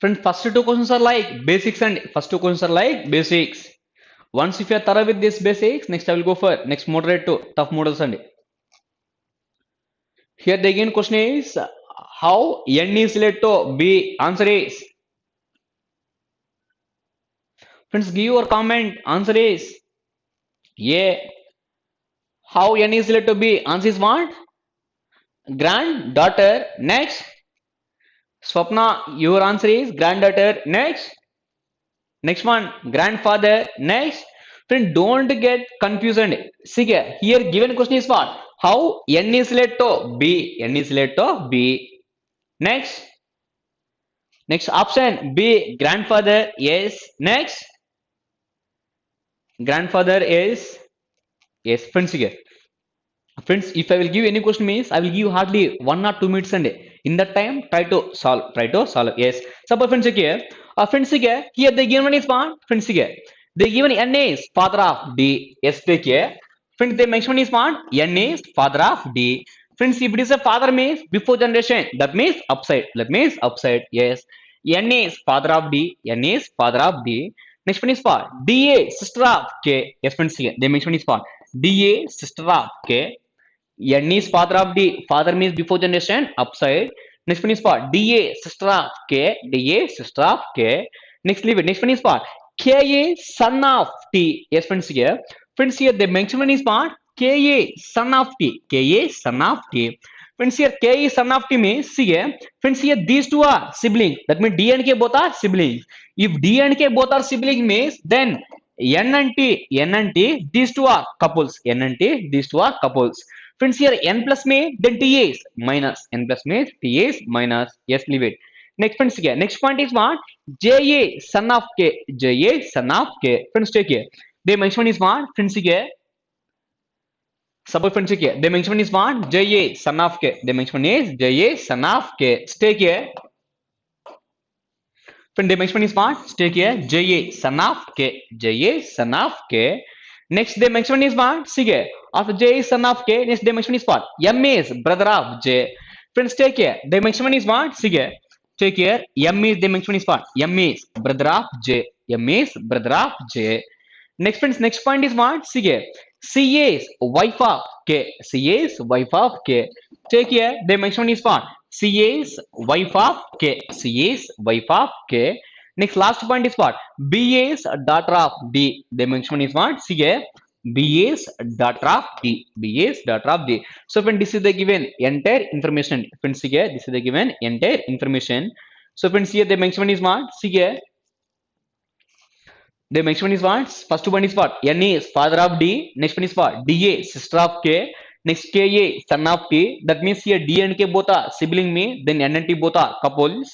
Friends, first two questions are like basics and first two questions are like basics. Once if you are thorough with this basics, next I will go for next moderate to tough models and here the again question is how N is related to B? Answer is friends give your comment. Answer is yeah. How N is related to B? Answer is what? Granddaughter. Next. Swapna, your answer is granddaughter. Next one, grandfather. Next, friend, don't get confused. See here, given question is what? How n is led to b? N is led to b. Next, next option B, grandfather. Yes. Next, grandfather is yes. Friends, here. Friends, if I will give any question means I will give hardly 1 or 2 minutes and in that time try to solve. Try to solve. Yes. Suppose friends here. Friends here the given is one. Friends here. The given n is father of D. Yes, take here. Friends, the mention is one. N is father of D. Friends, if it is a father means before generation, that means upside. That means upside. Yes. N is father of D. N is father of D. Next one is for DA, sister of K. Yes, friends here. The mention is for DA, sister of K. N is father of D. Father means before generation, upside. Next one is for DA, sister of K. DA, sister of K. Next leave it. Next one is for KA, son of T. Yes, friends here. Friends here, the mention one is for KA, son of T. KA, son of T. Friends here, KA, son of T means, see here. Friends here, these two are siblings. That means D and K both are siblings. If D and K both are siblings means, then N and T, these two are couples. N and T, these two are couples. Friends here n plus may then t is minus. N plus may t is minus. Yes, leave it. Next friends here. Next point is what? JA son of K. JA son of K. Friends take here. The mention is what? Friends here. Suppose friends here. The mention is what? JA son of K. The mention is JA son of K. Stay here. Friend, the mention is what? Stay here. JA son of K. JA son of K. Next dimension is what? See here. After J is son of K, next dimension is what? M is brother of J. Friends, take care. Dimension is what? See here. Take care. M is dimension is what? M is brother of J. M is brother of J. Next friends, next point is what? See here. C is wife of K. C is wife of K. Take care. Dimension is what? C is wife of K. C is wife of K. Next, last point is what? B is daughter of D. Dimension is what? See here. B is daughter of D. B is daughter of D. So, when this is the given entire information, friends, see here. This is the given entire information. So, friends, here the mention is what? See here. The next one is what? First one is what? N is father of D. Next one is what? DA, sister of K. Next KA, son of T. That means here D and K both are sibling me. Then N and T both are couples.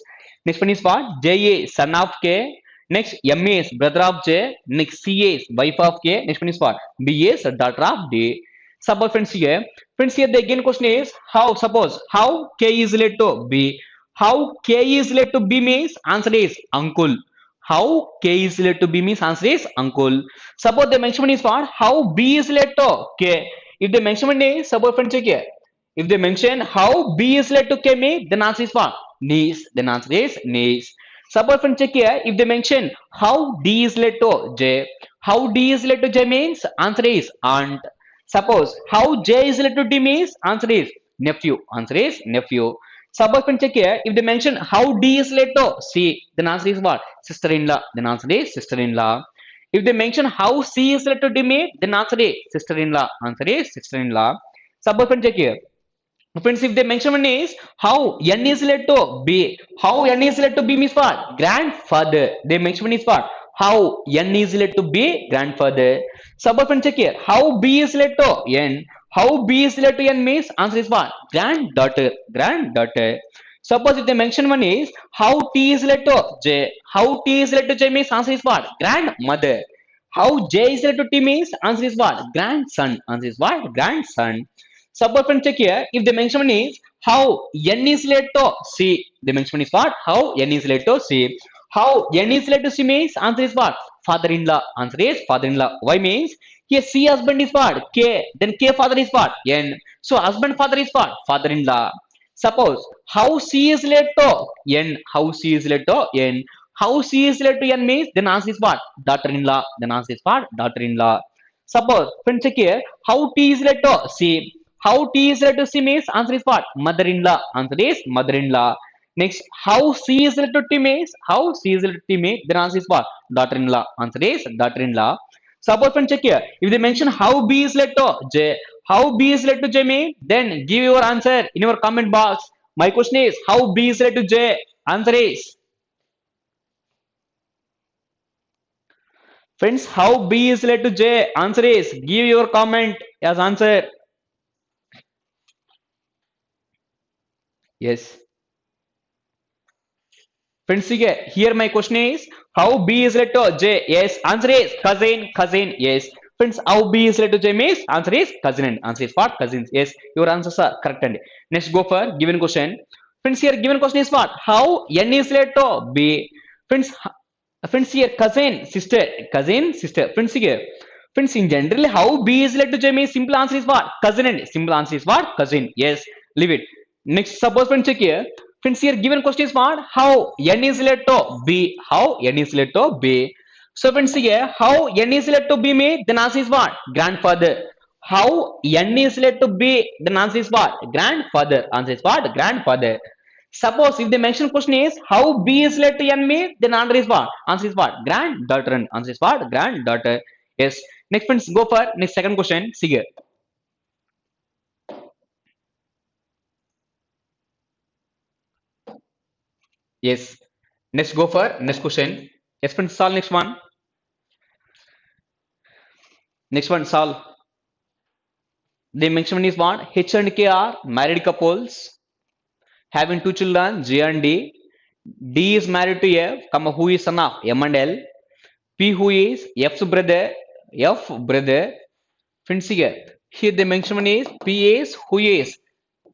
Next one is what? JA, son of K. Next M is brother of J. Next C is wife of K. Next one is what? B is daughter of D. Suppose friends here. Friends here the again question is how? Suppose how K is related to B. How K is related to B means answer is uncle. How K is related to B means answer is uncle. Suppose the mention is what? How B is related to K. If the mention is, suppose friends check here. If they mention how B is related to K means, then answer is what? Niece. Then answer is niece. Suppose friends check here. If they mention how D is related to J. How D is related to J means answer is aunt. Suppose how J is related to D means answer is nephew. Answer is nephew. Suppose when check here, if they mention how D is related to C, then answer is what? Sister-in-law. Then answer is sister-in-law. If they mention how C is related to D, then answer is sister-in-law. Answer is sister-in-law. Suppose when check here. Friends, if they mention one is how N is related to B. How N is related to B means what? Grandfather. They mention one is what? How N is related to B, grandfather. Suppose when check here. How B is related to N. How B is related to N means answer is what? Granddaughter. Granddaughter. Suppose if they mention one is how T is related to J. How T is related to J means answer is what? Grandmother. How J is related to T means answer is what? Grandson. Answer is what? Grandson. Suppose friends check here. If the mention one is how N is related to C. The mention one is what? How N is related to C. How N is related to C means answer is what? Father-in-law. Answer is father-in-law. Why means here C husband is what? K. Then K father is what? N. So husband father is what? Father-in-law. Suppose how C is related to N. How C is related to N. How C is related to N means then answer is what? Daughter-in-law. Then answer is what? Daughter-in-law. Suppose friends check here. How T is related to C. How T is related to C means answer is what? Mother-in-law. Answer is mother-in-law. Next, how C is related to T means how C is related to T means then answer is what? Daughter-in-law. Answer is daughter-in-law. Suppose friends check here. If they mention how B is related to J, how B is related to J means then give your answer in your comment box. My question is how B is related to J. Answer is. Friends, how B is related to J? Answer is. Give your comment as answer. Yes. Friends, here my question is how B is related to J? Yes. Answer is cousin, cousin. Yes. Friends, how B is related to J means answer is cousin and answer is what? Cousins. Yes. Your answers are correct. And next go for given question. Friends, here given question is what? How N is related to B? Friends, friends here cousin, sister. Friends here. Friends, in general, how B is related to J means simple answer is what? Cousin and simple answer is what? Cousin. Yes. Leave it. Next, suppose friends check here. Friends, here given question is what? How N is related to B? How N is related to B? So friends, here how N is related to B means then answer is what? Grandfather. How N is related to B then answer is what? Grandfather. Answer is what? Grandfather. Suppose if the mention question is how B is related to N means then answer is what? Answer is what? Granddaughter. And answer is what? Granddaughter. Yes. Next friends, go for next second question. See here. Yes. Next go for next question. Yes, friends, solve next one. Next one, solve. The mention is what? H and K are married couples having two children, J and D. D is married to F, comma, who is son of M and L. P who is F's brother, F brother. Friends, here the mention is P is who is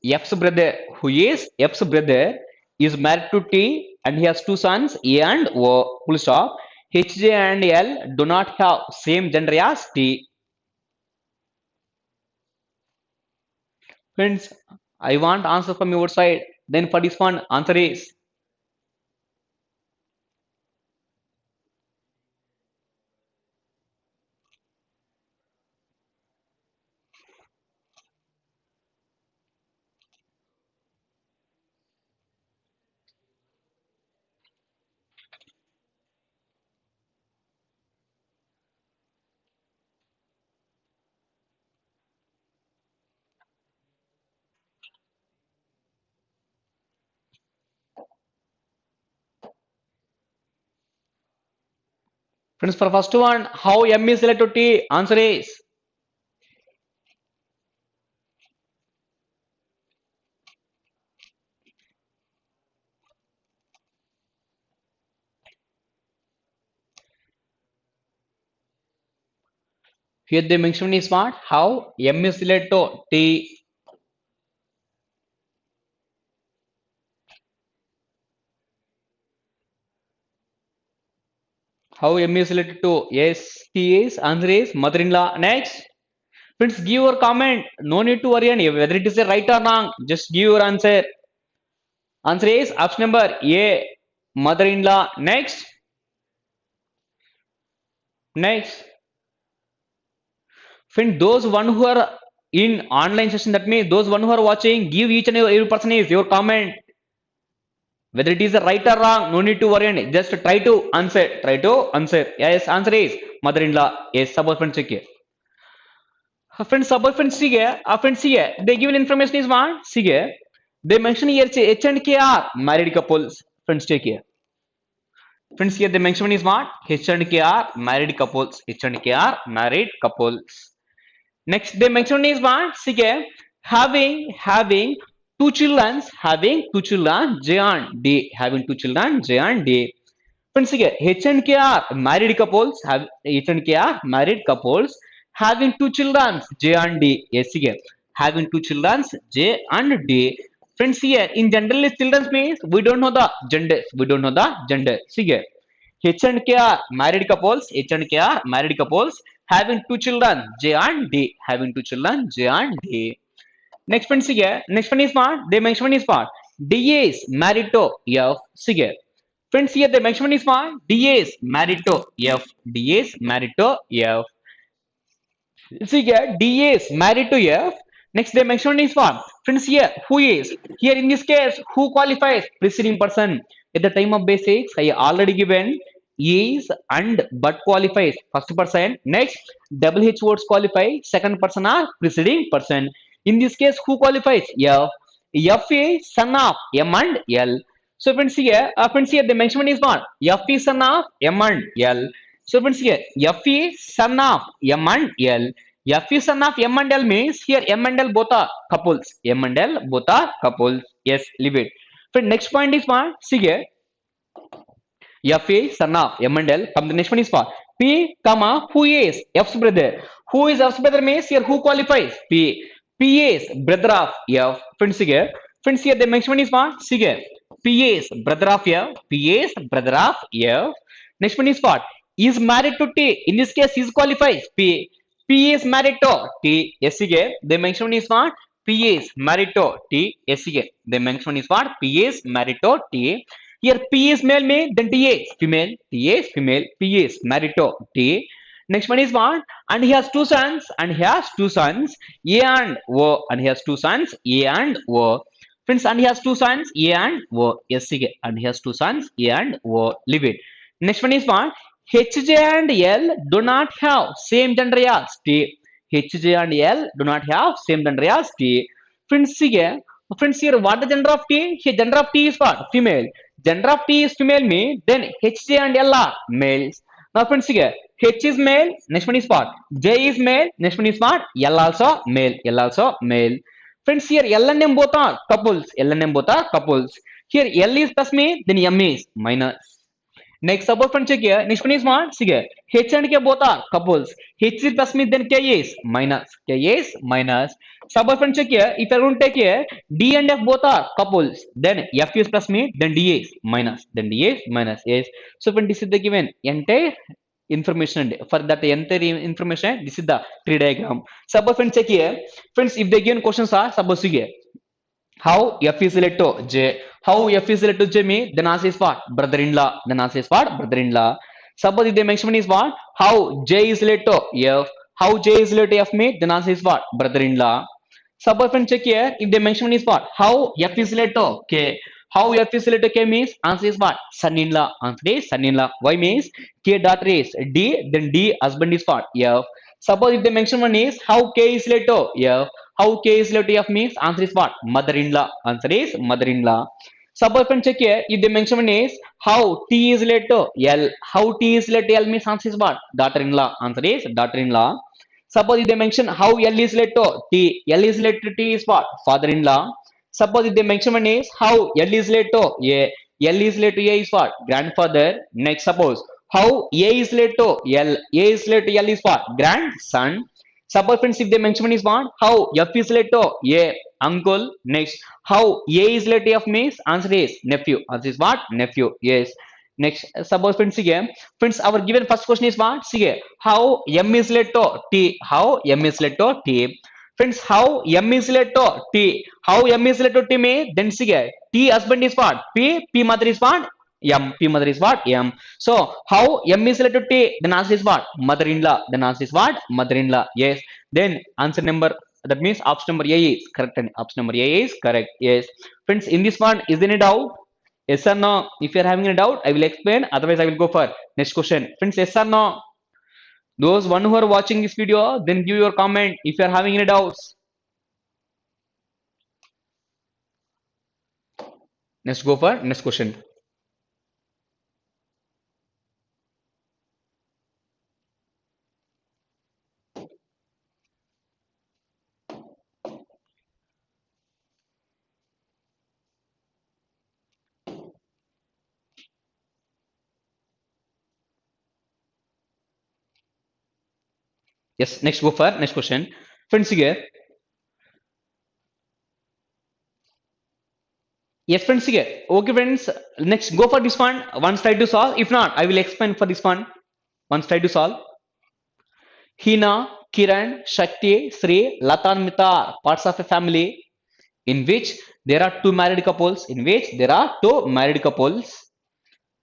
F's brother, who is F's brother is married to T and he has two sons A and O. Full stop. H, J and L do not have same gender as T. Friends, I want answer from your side. Then for this one, answer is. Friends, for first one, how M is related to T? Answer is. Here the mention is what? How M is related to T. How M is related to? Yes, T is. Answer is mother-in-law. Next. Friends, give your comment. No need to worry any whether it is a right or wrong. Just give your answer. Answer is option number A, mother-in-law. Next. Next. Friend, those one who are in online session, that means those one who are watching, give each and every person is your comment. Whether it is a right or wrong, no need to worry. Just try to answer. Try to answer. Yes, answer is mother-in-law. Yes, suppose friends check here. Friends, suppose friends see here. Friends see here. They given information is what? See here. They mention here H and K are married couples. Friends check here. Friends here they mention is what? H and K are married couples. H and K are married couples. Next they mention is what? See here. Having two children J and D, having two children J and D. Friends here H and K are married couples, have H and K are married couples having two children J and D. Yes, here having two children J and D. Friends here in general children means we don't know the gender. We don't know the gender. See here H and K are married couples. H and K are married couples having two children J and D. Having two children J and D. Next one, see here. Next one is what? The next one is what? D is married to F. See here. Friends, here the next one is what? D is married to F. D is married to F. See here. D is married to F. Next, the next one is what? Friends, here who is? Here in this case, who qualifies? Preceding person. At the time of basics, I already given is and but qualifies first person. Next, double H words qualify. Second person are preceding person. In this case, who qualifies? F. F is son of M and L. So friends here the mention is what? F is son of M and L. So friends here F is son of M and L. F is son of M and L means here M and L both are couples. M and L both are couples. Yes, leave it. Friend, next point is what? See here F is son of M and L. Come the next one is what? P, comma, who is F's brother? Who is F's brother means here who qualifies? P. P is brother of F. Friends here the next one is what? See here. P is brother of F. P is brother of F. Next one is what? Is married to T. In this case, is qualifies P. P is married to T. Yes, again. The mention is what? P is married to T. Yes, again. The mention is what? P is married to T. Here P is male में then T is female. T is female. P is married to T. Next one is what? And he has two sons. And he has two sons. A and O. And he has two sons. A and O. Friends, and he has two sons. A and O. Yes, again. And he has two sons. A and O. Leave it. Next one is what? HJ and L do not have same gender as T. HJ and L do not have same gender as T. Friends here, what the gender of T? Here, gender of T is what? Female. Gender of T is female me, then HJ and L are males. Now friends here, H is male, next one is what? J is male, next one is what? L also male, L also male. Friends here, L and M both are couples, L and M both are couples. Here L is plus me, then M is minus. Next, suppose friend check here. Next one is what? See here. H and K both are couples. H is plus me, then K is minus. K is minus. Suppose friend check here. If I don't take here, D and F both are couples. Then F is plus me, then D is minus. Then D is minus. Yes. So when this is the given entire information for that entire information, this is the tree diagram. Suppose friend check here. Friends, if the given questions are suppose here. How F is related to J? How F is related to J mean? Then answer is what? Brother-in-law. Then answer is what? Brother-in-law. Suppose if the mention is what? How J is related to F? How J is related to F mean? Then answer is what? Brother-in-law. Suppose friend check here. If the mention is what? How F is related to K? How F is related to K means answer is what? Son-in-law. Answer is son-in-law. Why means K daughter is D. Then D husband is what? F. Suppose if the mention one is how K is related to F. How K is related to F means answer is what? Mother-in-law. Answer is mother-in-law. Suppose friend check here. If the mention one is how T is related to L. How T is related to L means answer is what? Daughter-in-law. Answer is daughter-in-law. Suppose if they mention how L is related to T. L is related to T is what? Father-in-law. Suppose if they mention one is how L is related to A. L is related to A is what? Grandfather. Next suppose how A is related to L. A is related to L is what? Grandson. Suppose friends if they mention one is what? How F is related to A. Uncle. Next how A is related to F means answer is nephew. Answer is what? Nephew. Yes. Next, suppose friends again. Friends, our given first question is what? See how M is related to T. How M is related to T. Friends, how M is related to T. How M is related to T me? Then see T husband is what? P. P mother is what? M. P mother is what? M. So how M is related to T? Then answer is what? Mother-in-law. Then answer is what? Mother-in-law. Yes. Then answer number that means option number A is correct and option number A is correct. Yes. Friends, in this one, is there any doubt? Yes or no? If you are having a doubt, I will explain. Otherwise, I will go for next question. Friends, yes or no? Those one who are watching this video, then give your comment if you are having any doubts. Let's go for next question. Yes, next go for next question. Friends, here. Yes, friends, here. Okay, friends. Next, go for this one. One slide to solve. If not, I will explain for this one. One slide to solve. Hina, Kiran, Shakti, Sri, Lata, and Mita are parts of a family in which there are two married couples. In which there are two married couples.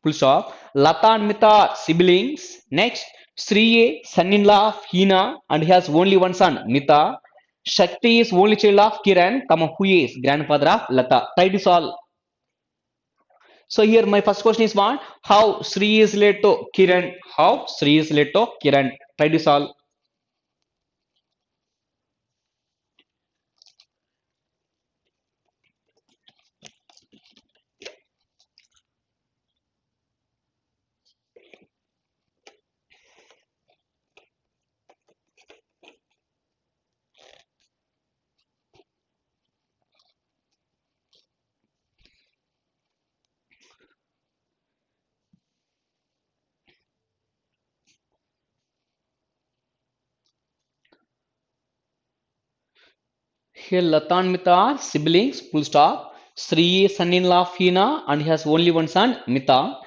Full stop. Lata and Mita are siblings. Next, Sri, son-in-law of Hina, and he has only one son, Mita. Shakti is only child of Kiran, who is grandfather of Lata. Try to solve. So here my first question is what? How Sri is related to Kiran? How Sri is related to Kiran? Try to solve. Here Lata and Mita are siblings, full stop. Sri is son-in-law of Hina and he has only one son, Mita.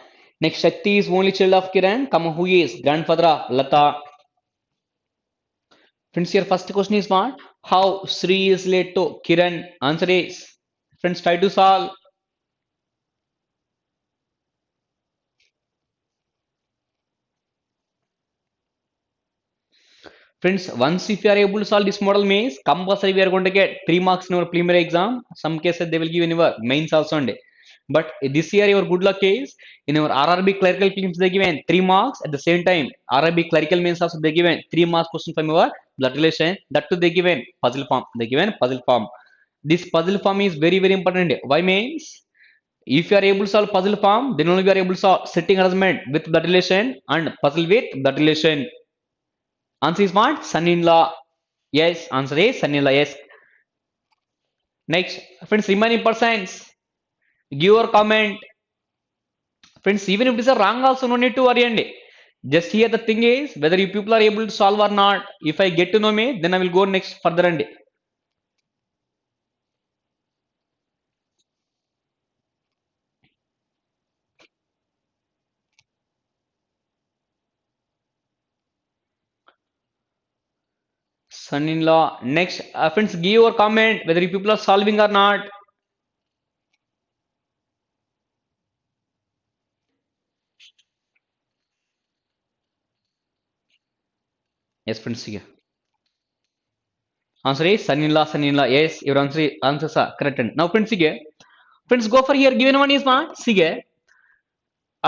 Next, Shakti is only child of Kiran, comma, who is grandfather of Lata. Friends, your first question is what? How Sri is related to Kiran? Answer is, friends, try to solve. Friends, once if you are able to solve this model means compulsory we are going to get 3 marks in our preliminary exam. Some cases they will give in your mains also only. But this year your good luck is in our RRB clerical claims they given 3 marks at the same time RRB clerical means also they given 3 marks question from your blood relation. That too they given puzzle form. They given puzzle form. This puzzle form is very important. Why means if you are able to solve puzzle form, then only you are able to solve setting arrangement with blood relation and puzzle with blood relation. Answer is what? Son-in-law. Yes, answer is son-in-law. Yes. Next, friends, remaining persons. Give your comment. Friends, even if it is a wrong, also no need to worry. And just here the thing is whether you people are able to solve or not. If I get to know me, then I will go next further and son-in-law. Next, friends, give your comment whether you people are solving or not. Yes, friends. Here. Answer is son-in-law, son-in-law. Yes, your answers are correct. Now, friends, here. Friends, go for here. Given one is what? Sige.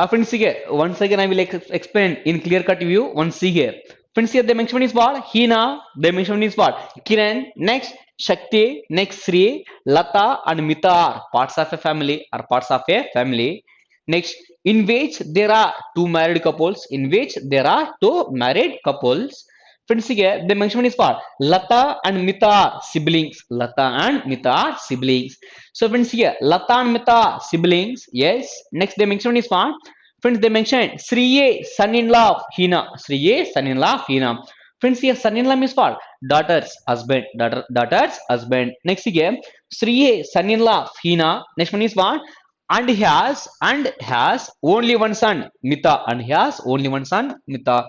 Friends, here. Once again, I will explain in clear cut view. Once see here. Friends, here the mention is what? Hina. The mention is what? Kiran. Next, Shakti. Next, Sri. Lata and Mita are parts of a family. Are parts of a family. Next, in which there are two married couples. In which there are two married couples. Friends, here the mention is what? Lata and Mita are siblings. Lata and Mita are siblings. So friends, here Lata and Mita are siblings. Yes. Next they mention is what? Friends, they mentioned Sriye, son-in-law of Hina. Sriye, son-in-law of Hina. Friends, here son-in-law means what? Daughter's husband. Daughter's husband. Next again, Sriye, son-in-law of Hina. Next one is what? And has only one son, Mita. And he has only one son, Mita.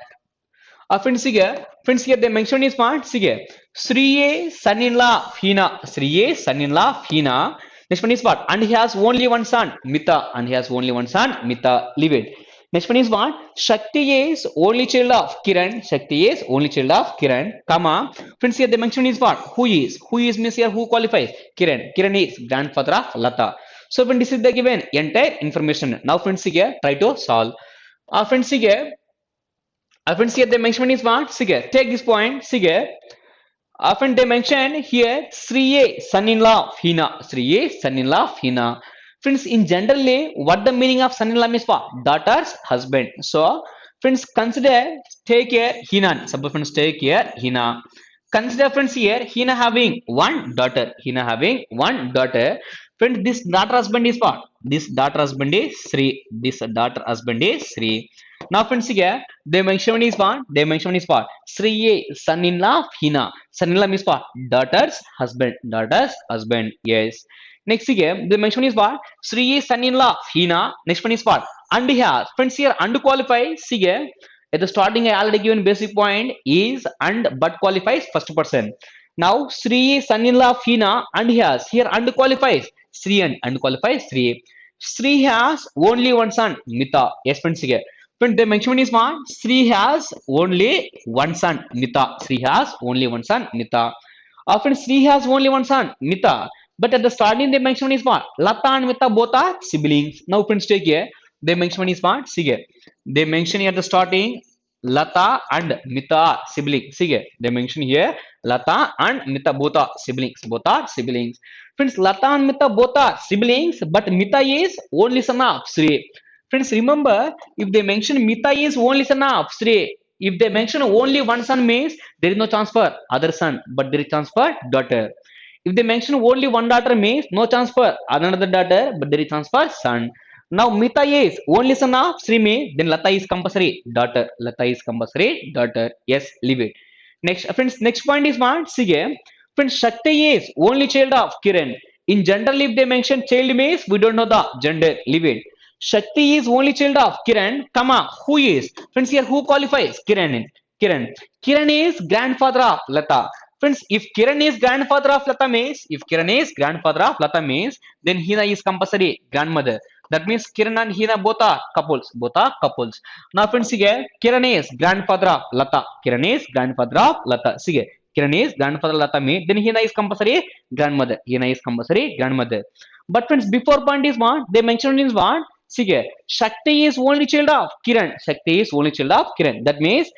Friends, here they mention is what? Sige. Sriye, son-in-law of Hina. Sriye, son-in-law of Hina. Next one is what? And he has only one son, Mita. And he has only one son, Mita. Leave it. Next one is what? Shakti is only child of Kiran. Shakti is only child of Kiran. Comma. Friends, here the mention is what? Who is? Who is means here who qualifies? Kiran. Kiran is grandfather of Lata. So when this is the given entire information. Now friends, here try to solve. Friends, here they mention is what? Sige. Take this point. Sige. Often they mention here Sriye, son-in-law of Hina. Sriye, son-in-law of Hina. Friends, in generally, what the meaning of son-in-law means for? Daughter's husband. So, friends, consider, take here Hina. Suppose friends, take here Hina. Consider friends here, Hina having one daughter. Hina having one daughter. Friends, this daughter husband is what? This daughter husband is Sri. This daughter husband is Sri. Now friends here, they mention is what? They mention is what? Sriye, son-in-law of Hina. Son-in-law means what? Daughter's husband. Daughter's husband. Yes. Next here, they mention is what? Sriye, son-in-law of Hina. Next one is what? And here, friends here, and qualify. See here, at the starting I already given basic point is and but qualifies first person. Now Sri, son-in-law of Hina, and here and qualifies Sri and qualifies Sri. Sri has only one son, Mita. Yes, friends here. When the mention is what? Sri has only one son, Mita. Sri has only one son, Mita. Often Sri has only one son, Mita. But at the starting, the mention is what? Lata and Mita both are siblings. Now, friends, take here. The mention is what? Sige. They mention here at the starting Lata and Mita are siblings. Sige. They mention here Lata and Mita both are siblings. Both are siblings. Friends, Lata and Mita both are siblings, but Mita is only son of Sri. Friends, remember, if they mention Mita is only son of Sri, if they mention only one son means there is no chance for other son, but there is chance for daughter. If they mention only one daughter means no chance for another daughter, but there is chance for son. Now Mita is only son of Sri means then Lata is compulsory daughter. Lata is compulsory daughter. Yes, leave it. Next, friends, next point is what? Sige. Friends, Shakti is only child of Kiran. In general, if they mention child means we don't know the gender. Leave it. Shakti is only child of Kiran, comma, who is? Friends, here who qualifies? Kiran. Kiran. Kiran is grandfather of Lata. Friends, if Kiran is grandfather of Lata means, if Kiran is grandfather of Lata means, then Hina is compulsory grandmother. That means Kiran and Hina both are couples. Both are couples. Now, friends, here Kiran is grandfather of Lata. Kiran is grandfather of Lata. Sige. Kiran is grandfather Lata me. Then Hina is compulsory grandmother. Hina is compulsory grandmother. But friends, before point is what? They mentioned is what? Sige. Shakti is only child of Kiran. Shakti is only child of Kiran. That means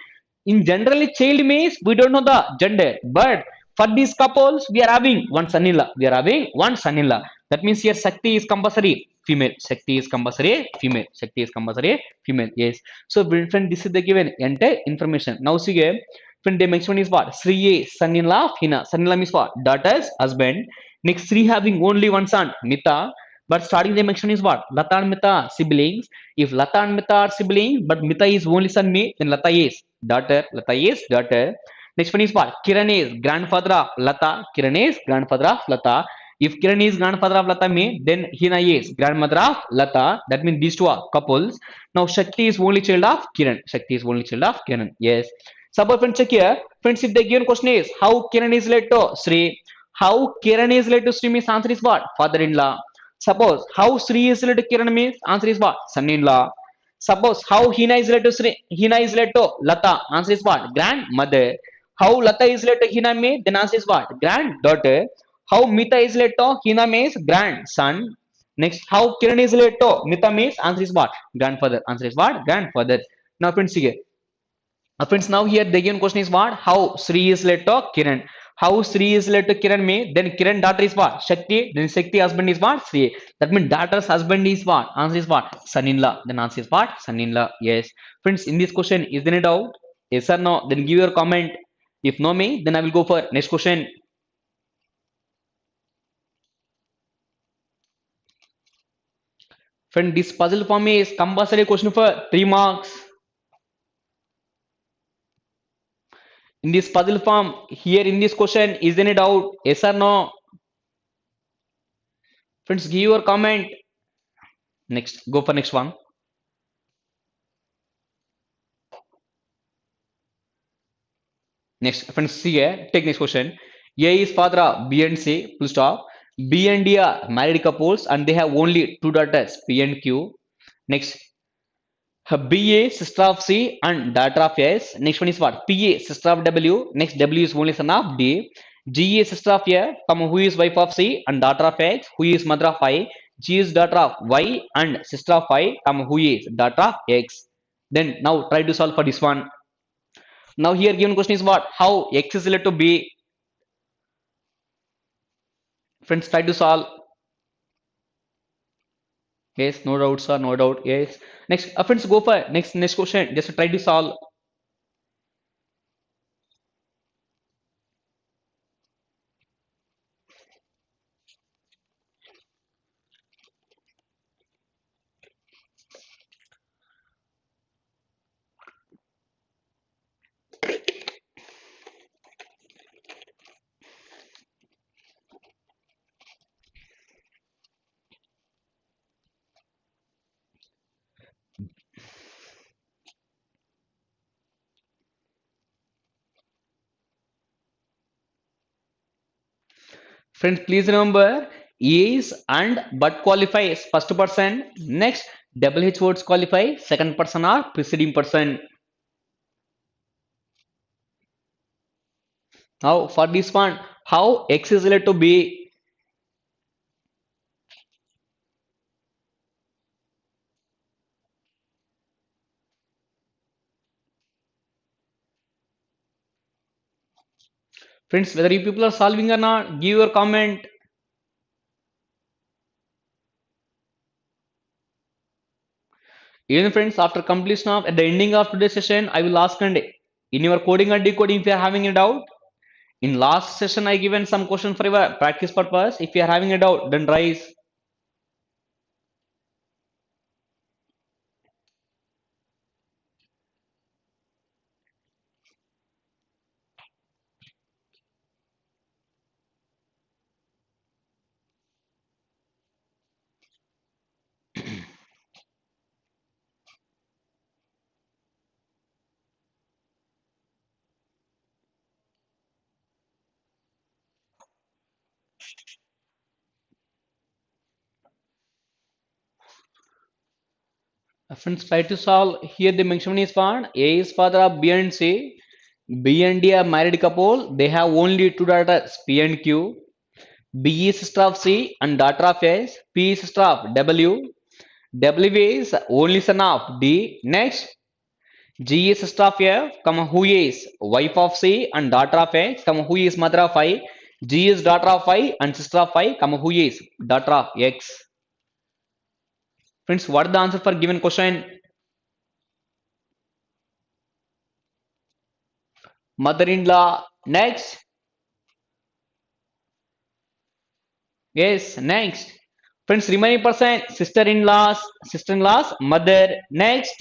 in generally child means we don't know the gender. But for these couples, we are having one son-in-law. We are having one son-in-law. That means here Shakti is compulsory female. Shakti is compulsory female. Shakti is compulsory female. Yes. So friend, this is the given entire information. Now see here. Friend, the next one is what? Sri is son-in-law of Hina. Son-in-law means what? Daughter's husband. Next, Sri having only one son, Mita. But starting the mention is what? Lata and Mita are siblings. If Lata and Mita are siblings, but Mita is only son, me, then Lata is daughter. Lata is daughter. Next one is what? Kiran is grandfather of Lata. Kiran is grandfather of Lata. If Kiran is grandfather of Lata, me, then Hina is grandmother of Lata. That means these two are couples. Now Shakti is only child of Kiran. Shakti is only child of Kiran. Yes. Suppose friends check here. Friends, if the given question is how Kiran is related to Sri, how Kiran is related to Sri means answer is what? Father-in-law. Suppose how Sri is related to Kiran means answer is what? Son-in-law. Suppose how Hina is related to Sri, Hina is related to Lata. Answer is what? Grandmother. How Lata is related to Hina means then answer is what? Granddaughter. How Mita is related to Hina means grandson. Next, how Kiran is related to Mita means answer is what? Grandfather. Answer is what? Grandfather. Now friends here. Friends, now here the again question is what? How Sri is related to Kiran? How Sri is related to Kiran me? Then Kiran daughter is what? Shakti. Then Shakti husband is what? Sri. That means daughter's husband is what? Answer is what? Son-in-law. Then answer is what? Son-in-law. Yes. Friends, in this question, is there any doubt? Yes or no? Then give your comment. If no me, then I will go for next question. Friend, this puzzle for me is compulsory question for 3 marks. In this puzzle form, here in this question, is there any doubt? Yes or no? Friends, give your comment. Next, go for next one. Next, friends, see here. Take next question. A is father of B and C. Full stop. B and D are married couples and they have only two daughters, P and Q. Next, B is sister of C and daughter of S. Next one is what? P is sister of W. Next, W is only son of D. G is sister of A, who is wife of C and daughter of X, who is mother of I. G is daughter of Y and sister of I, who is daughter of X. Then now try to solve for this one. Now here given question is what? How X is related to B? Friends, try to solve. Yes, no doubt, sir, no doubt. Yes. Next, friends, go for next question. Just try to solve. Friends, please remember is and but qualifies first person. Next, WH words qualify second person or preceding person. Now for this one, how X is related to B? Friends, whether you people are solving or not, give your comment. Even friends, after completion of at the ending of today's session, I will ask and in your coding or decoding if you are having a doubt. In last session, I given some question for your practice purpose. If you are having a doubt, then raise. Friends, try to solve. Here the mention is found. A is father of B and C. B and D are married couple. They have only two daughters, P and Q. B is sister of C and daughter of S. P is sister of W. W is only son of D. Next, G is sister of F, who is wife of C and daughter of X, who is mother of I. G is daughter of I and sister of I, who is daughter of X. Friends, what is the answer for given question? Mother-in-law. Next. Yes, next. Friends, remaining percent sister-in-laws, mother. Next.